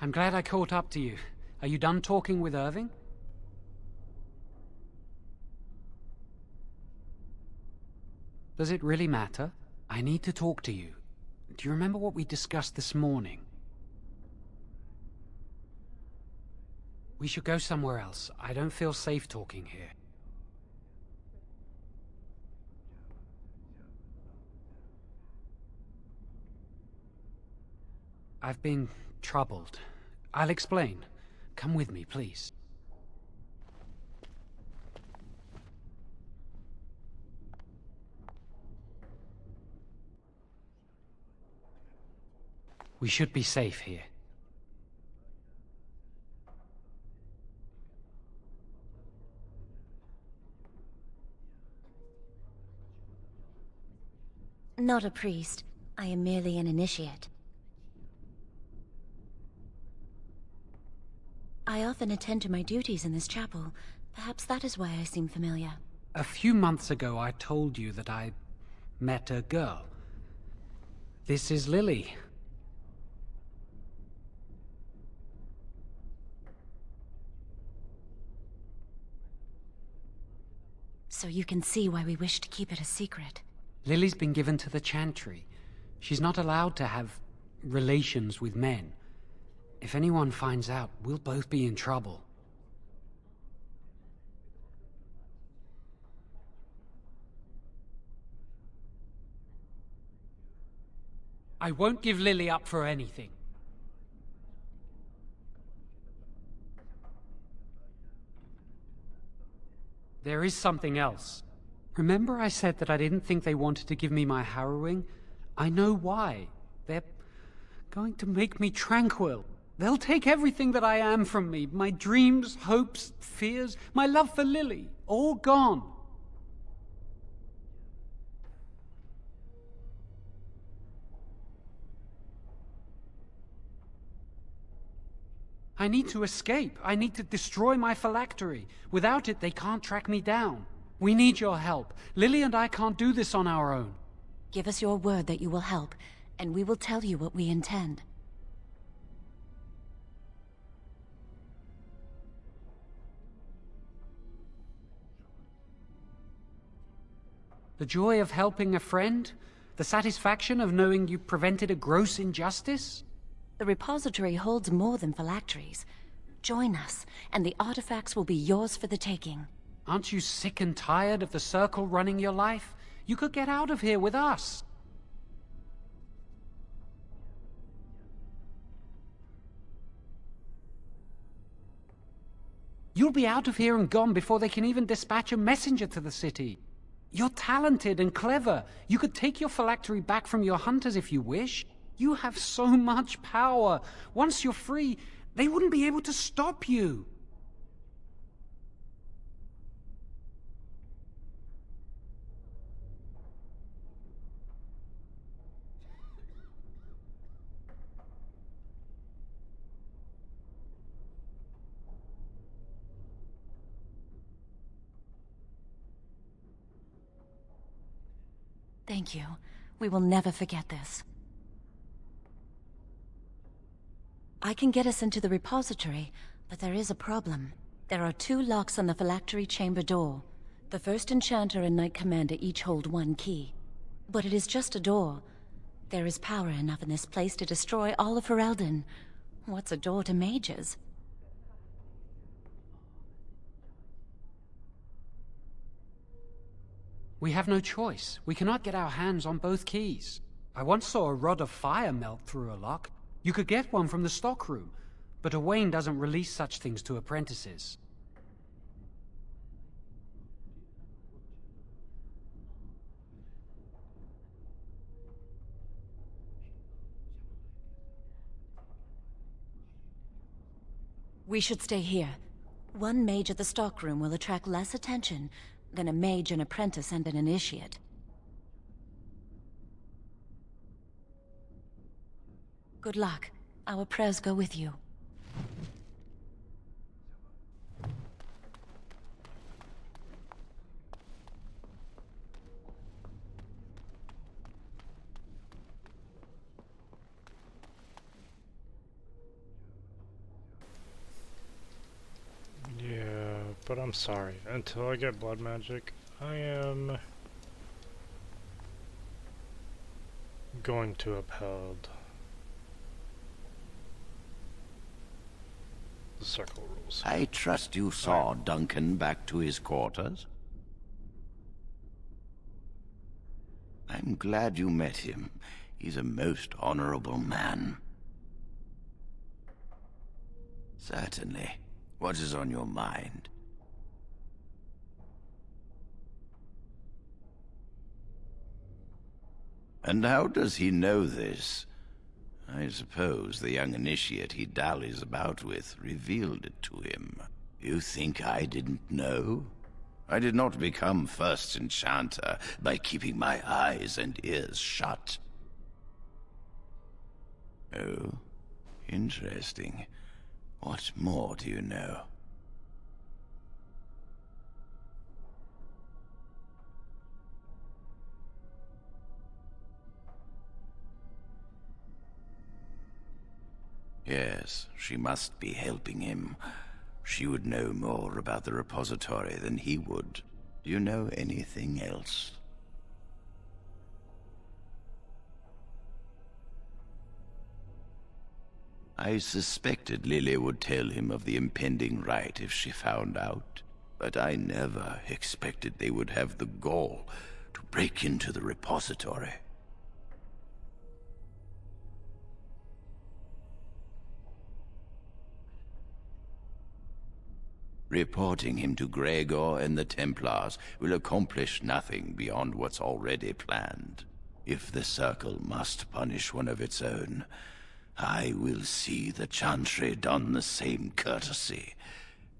[SPEAKER 12] I'm glad I caught up to you. Are you done talking with Irving? Does it really matter? I need to talk to you. Do you remember what we discussed this morning? We should go somewhere else. I don't feel safe talking here. I've been troubled. I'll explain. Come with me, please. We should be safe here.
[SPEAKER 19] Not a priest. I am merely an initiate. I often attend to my duties in this chapel. Perhaps that is why I seem familiar.
[SPEAKER 12] A few months ago, I told you that I met a girl. This is Lily.
[SPEAKER 19] So you can see why we wish to keep it a secret.
[SPEAKER 12] Lily's been given to the Chantry. She's not allowed to have relations with men. If anyone finds out, we'll both be in trouble. I won't give Lily up for anything. There is something else. Remember I said that I didn't think they wanted to give me my harrowing? I know why. They're going to make me tranquil. They'll take everything that I am from me. My dreams, hopes, fears, my love for Lily. All gone. I need to escape. I need to destroy my phylactery. Without it, they can't track me down. We need your help. Lily and I can't do this on our own.
[SPEAKER 19] Give us your word that you will help, and we will tell you what we intend.
[SPEAKER 12] The joy of helping a friend? The satisfaction of knowing you prevented a gross injustice?
[SPEAKER 19] The repository holds more than phylacteries. Join us, and the artifacts will be yours for the taking.
[SPEAKER 12] Aren't you sick and tired of the Circle running your life? You could get out of here with us. You'll be out of here and gone before they can even dispatch a messenger to the city. You're talented and clever. You could take your phylactery back from your hunters if you wish. You have so much power. Once you're free, they wouldn't be able to stop you.
[SPEAKER 19] Thank you. We will never forget this. I can get us into the repository, but there is a problem. There are 2 locks on the phylactery chamber door. The first enchanter and knight commander each hold 1 key. But it is just a door. There is power enough in this place to destroy all of Ferelden. What's a door to mages?
[SPEAKER 12] We have no choice. We cannot get our hands on both keys. I once saw a rod of fire melt through a lock. You could get one from the stockroom, but Owain doesn't release such things to apprentices.
[SPEAKER 19] We should stay here. 1 mage at the stockroom will attract less attention than a mage, an apprentice, and an initiate. Good luck. Our prayers go with you.
[SPEAKER 1] Yeah, but I'm sorry. Until I get blood magic, I am going to uphold the circle rules.
[SPEAKER 7] I trust you saw Duncan back to his quarters? I'm glad you met him. He's a most honorable man. Certainly. What is on your mind? And how does he know this? I suppose the young initiate he dallies about with revealed it to him. You think I didn't know? I did not become first enchanter by keeping my eyes and ears shut. Oh, interesting. What more do you know? Yes, she must be helping him. She would know more about the repository than he would. Do you know anything else? I suspected Lily would tell him of the impending rite if she found out, but I never expected they would have the gall to break into the repository. Reporting him to Gregor and the Templars will accomplish nothing beyond what's already planned. If the Circle must punish one of its own, I will see the Chantry done the same courtesy.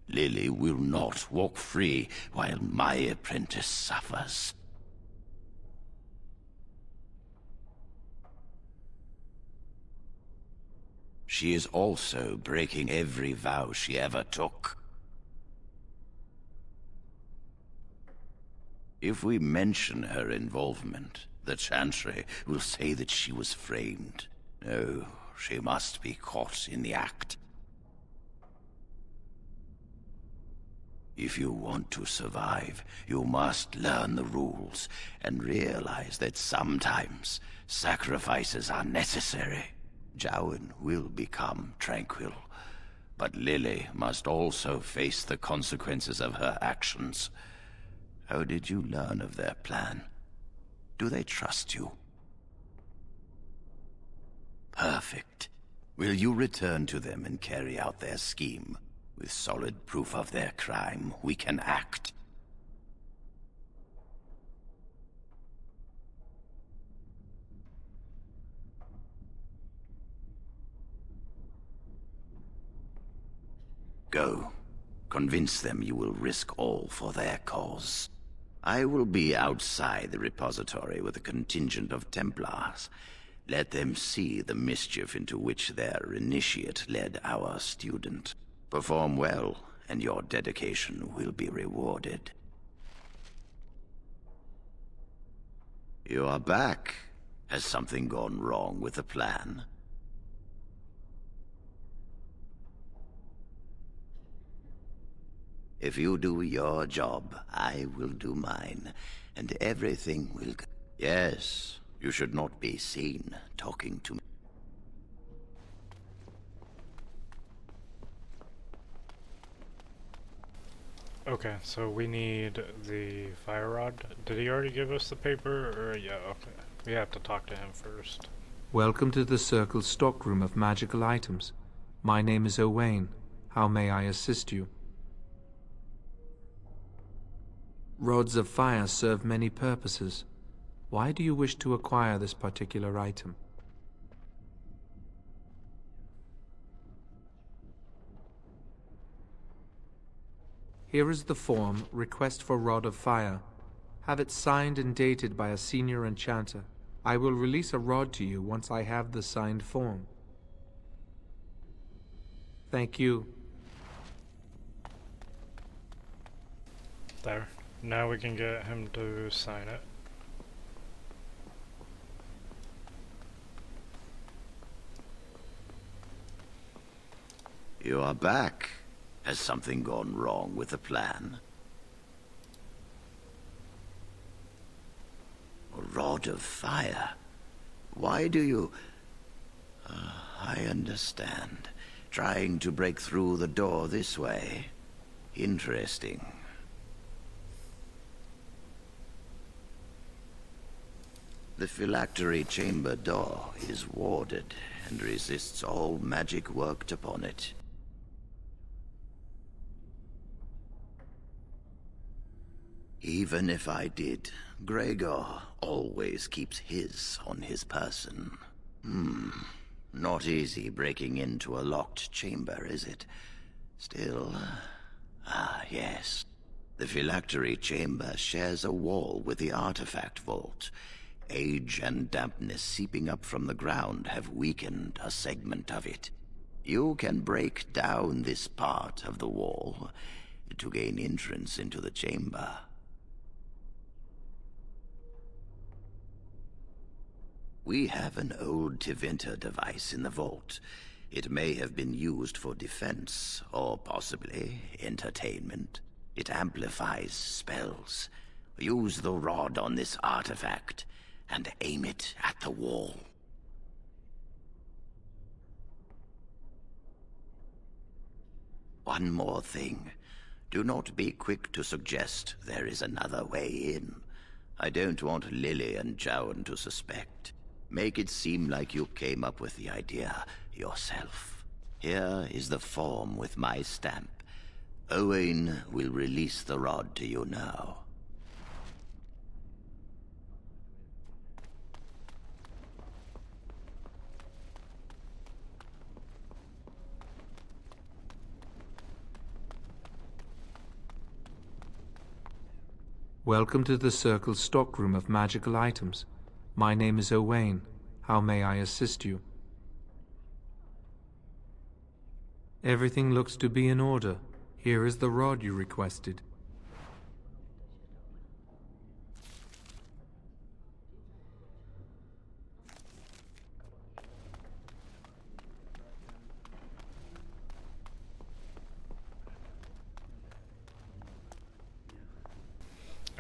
[SPEAKER 7] Lily will not walk free while my apprentice suffers. She is also breaking every vow she ever took. If we mention her involvement, the Chantry will say that she was framed. No, she must be caught in the act. If you want to survive, you must learn the rules and realize that sometimes sacrifices are necessary. Jowan will become tranquil, but Lily must also face the consequences of her actions. How did you learn of their plan? Do they trust you? Perfect. Will you return to them and carry out their scheme? With solid proof of their crime, we can act. Go. Convince them you will risk all for their cause. I will be outside the repository with a contingent of Templars. Let them see the mischief into which their initiate led our student. Perform well, and your dedication will be rewarded. You are back. Has something gone wrong with the plan? If you do your job, I will do mine, and everything will go. Yes, you should not be seen talking to me.
[SPEAKER 1] Okay, so we need the fire rod. Did he already give us the paper? Or yeah, okay. We have to talk to him first.
[SPEAKER 17] Welcome to the Circle's stockroom of magical items. My name is Owain. How may I assist you? Rods of fire serve many purposes. Why do you wish to acquire this particular item? Here is the form, Request for Rod of Fire. Have it signed and dated by a senior enchanter. I will release a rod to you once I have the signed form. Thank you.
[SPEAKER 1] There. Now we can get him to sign it.
[SPEAKER 7] You are back. Has something gone wrong with the plan? A rod of fire? Why do you... I understand. Trying to break through the door this way. Interesting. The phylactery chamber door is warded and resists all magic worked upon it. Even if I did, Gregor always keeps his on his person. Not easy breaking into a locked chamber, is it? Still... yes. The phylactery chamber shares a wall with the artifact vault. Age and dampness seeping up from the ground have weakened a segment of it. You can break down this part of the wall to gain entrance into the chamber. We have an old Tevinter device in the vault. It may have been used for defense, or possibly entertainment. It amplifies spells. Use the rod on this artifact, and aim it at the wall. One more thing. Do not be quick to suggest there is another way in. I don't want Lily and Jowan to suspect. Make it seem like you came up with the idea yourself. Here is the form with my stamp. Owain will release the rod to you now.
[SPEAKER 17] Welcome to the Circle's stockroom of magical items. My name is Owain. How may I assist you? Everything looks to be in order. Here is the rod you requested.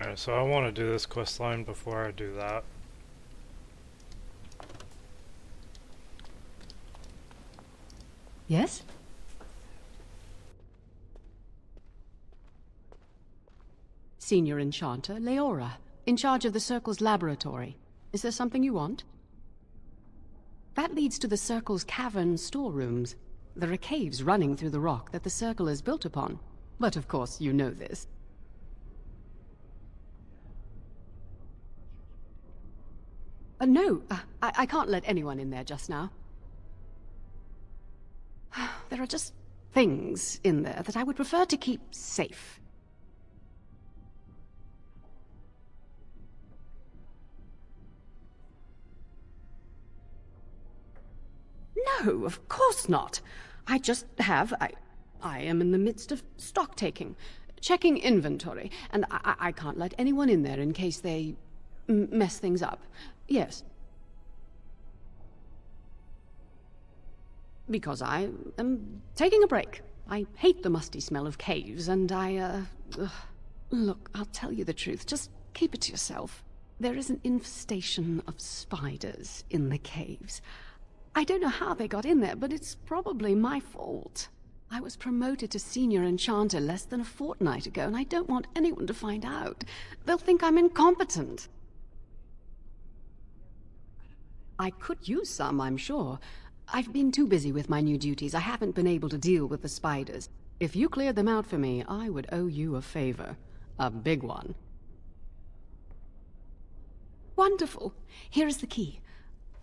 [SPEAKER 1] Alright, so I want to do this quest line before I do that.
[SPEAKER 14] Yes? Senior Enchanter, Leora, in charge of the Circle's laboratory. Is there something you want? That leads to the Circle's cavern storerooms. There are caves running through the rock that the Circle is built upon. But of course, you know this. No, I can't let anyone in there just now. There are just things in there that I would prefer to keep safe. No, of course not. I just have... I am in the midst of stock taking, checking inventory, and I can't let anyone in there in case they mess things up. Yes. Because I am taking a break. I hate the musty smell of caves, and Look, I'll tell you the truth. Just keep it to yourself. There is an infestation of spiders in the caves. I don't know how they got in there, but it's probably my fault. I was promoted to Senior Enchanter less than a fortnight ago, and I don't want anyone to find out. They'll think I'm incompetent. I could use some, I'm sure. I've been too busy with my new duties. I haven't been able to deal with the spiders. If you cleared them out for me, I would owe you a favor. A big one. Wonderful. Here is the key.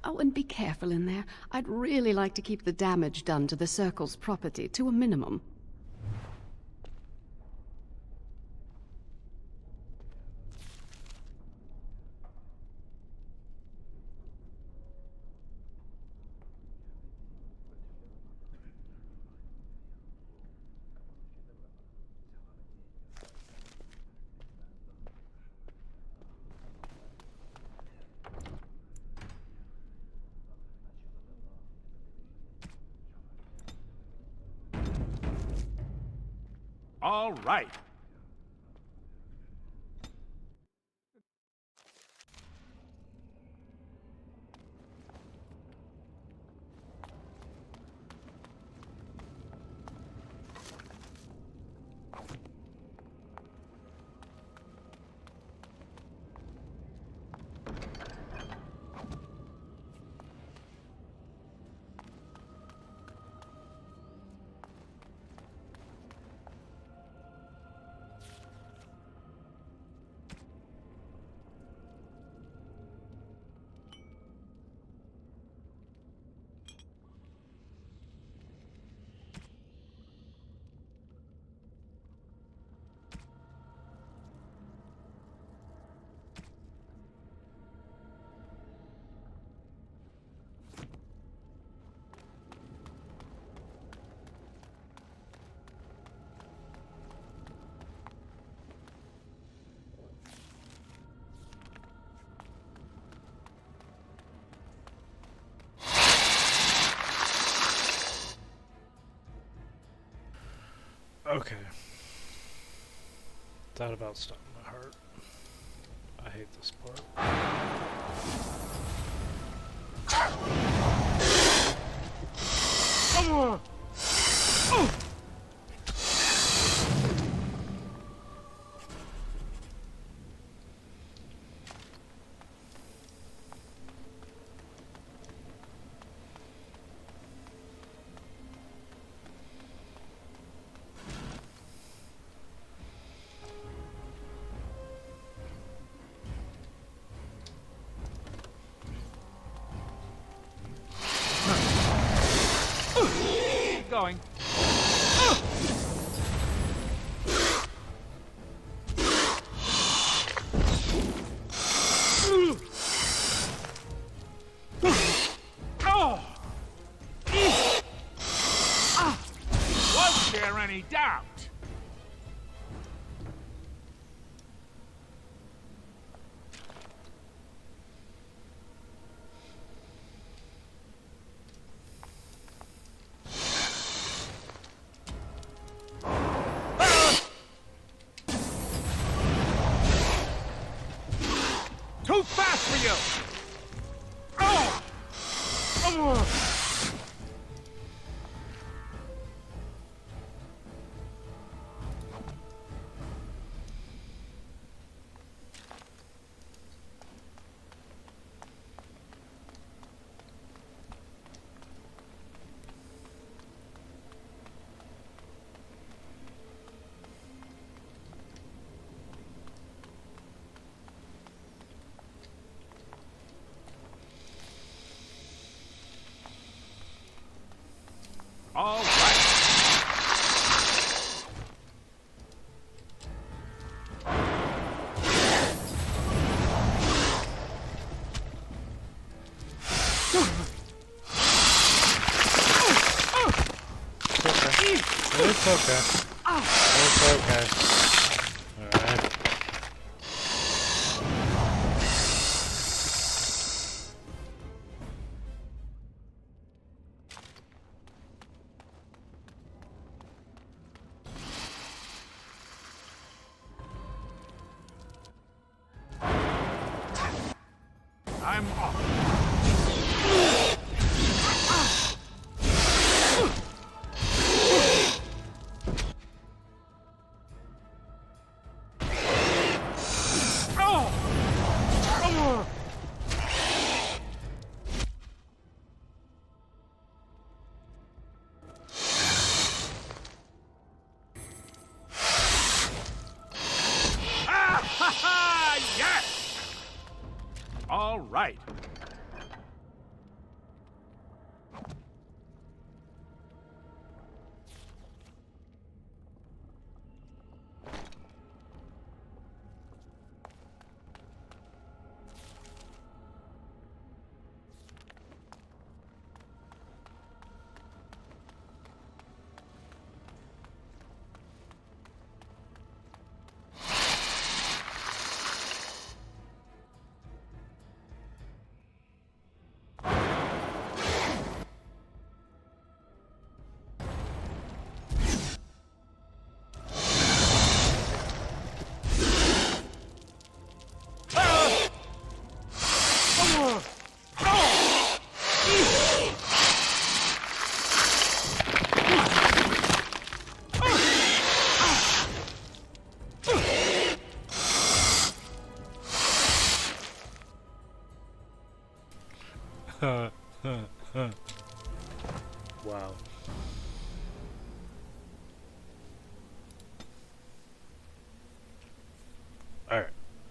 [SPEAKER 14] Oh, and be careful in there. I'd really like to keep the damage done to the Circle's property to a minimum.
[SPEAKER 4] All right.
[SPEAKER 1] Okay. That about stopped my heart. I hate this part.
[SPEAKER 4] Come on! Oh! Keep going. Was there any doubt? Too fast for you! Oh! Oh! All right.
[SPEAKER 1] It's okay. It's okay. Alright.
[SPEAKER 4] I'm off. Yes! All right.
[SPEAKER 1] Wow. Alright,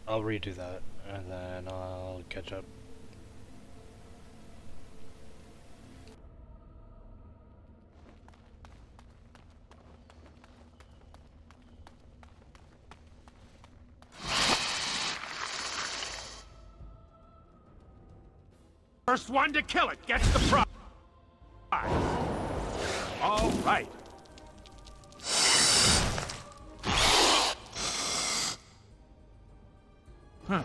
[SPEAKER 1] I'll redo that, and then I'll catch up.
[SPEAKER 4] First one to kill it gets the prize. All right. Huh.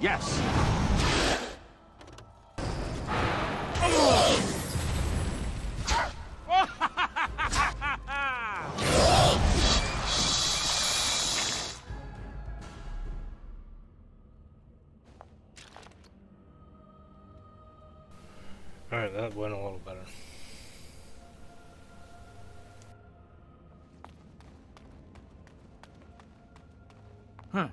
[SPEAKER 4] Yes.
[SPEAKER 1] Alright, that went a little better.
[SPEAKER 4] Huh.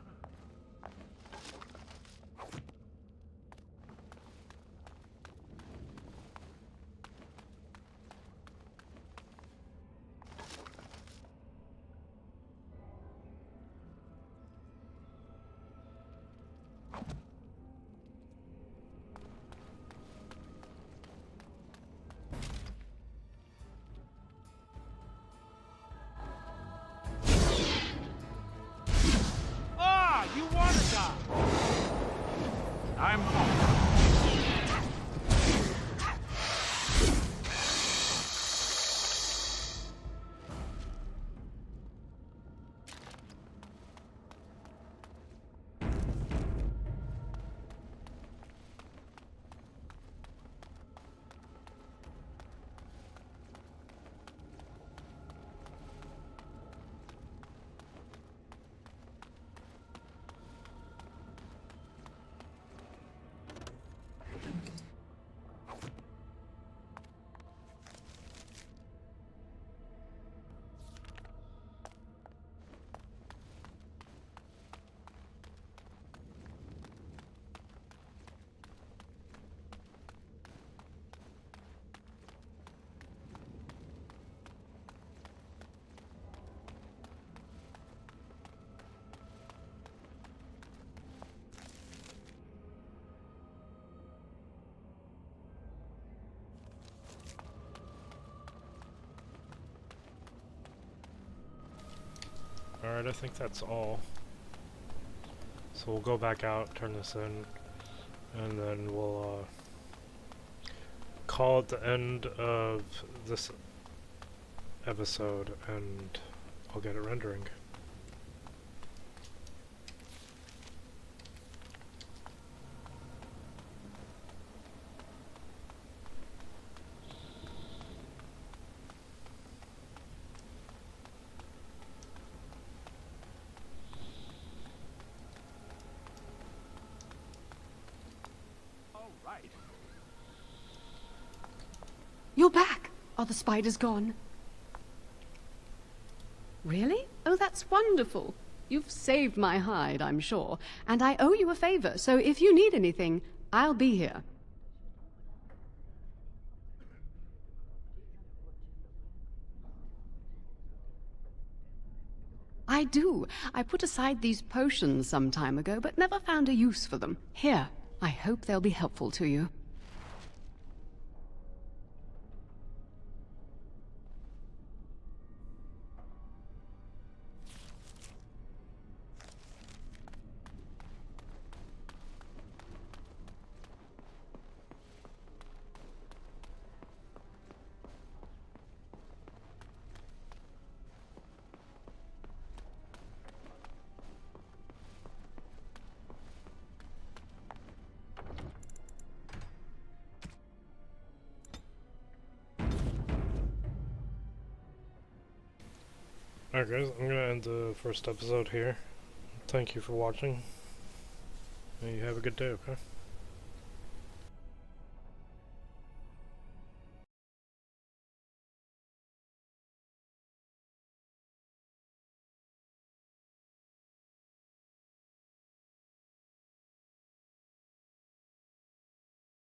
[SPEAKER 4] Ah, you want to die? I'm off.
[SPEAKER 1] Alright, I think that's all. So we'll go back out, turn this in, and then we'll call it the end of this episode, and I'll get it rendering.
[SPEAKER 14] You're back! Are the spiders gone? Really? Oh, that's wonderful. You've saved my hide, I'm sure. And I owe you a favor, so if you need anything, I'll be here. I do. I put aside these potions some time ago, but never found a use for them. Here, I hope they'll be helpful to you.
[SPEAKER 1] Alright guys, I'm gonna end the first episode here. Thank you for watching. And you have a good day, okay?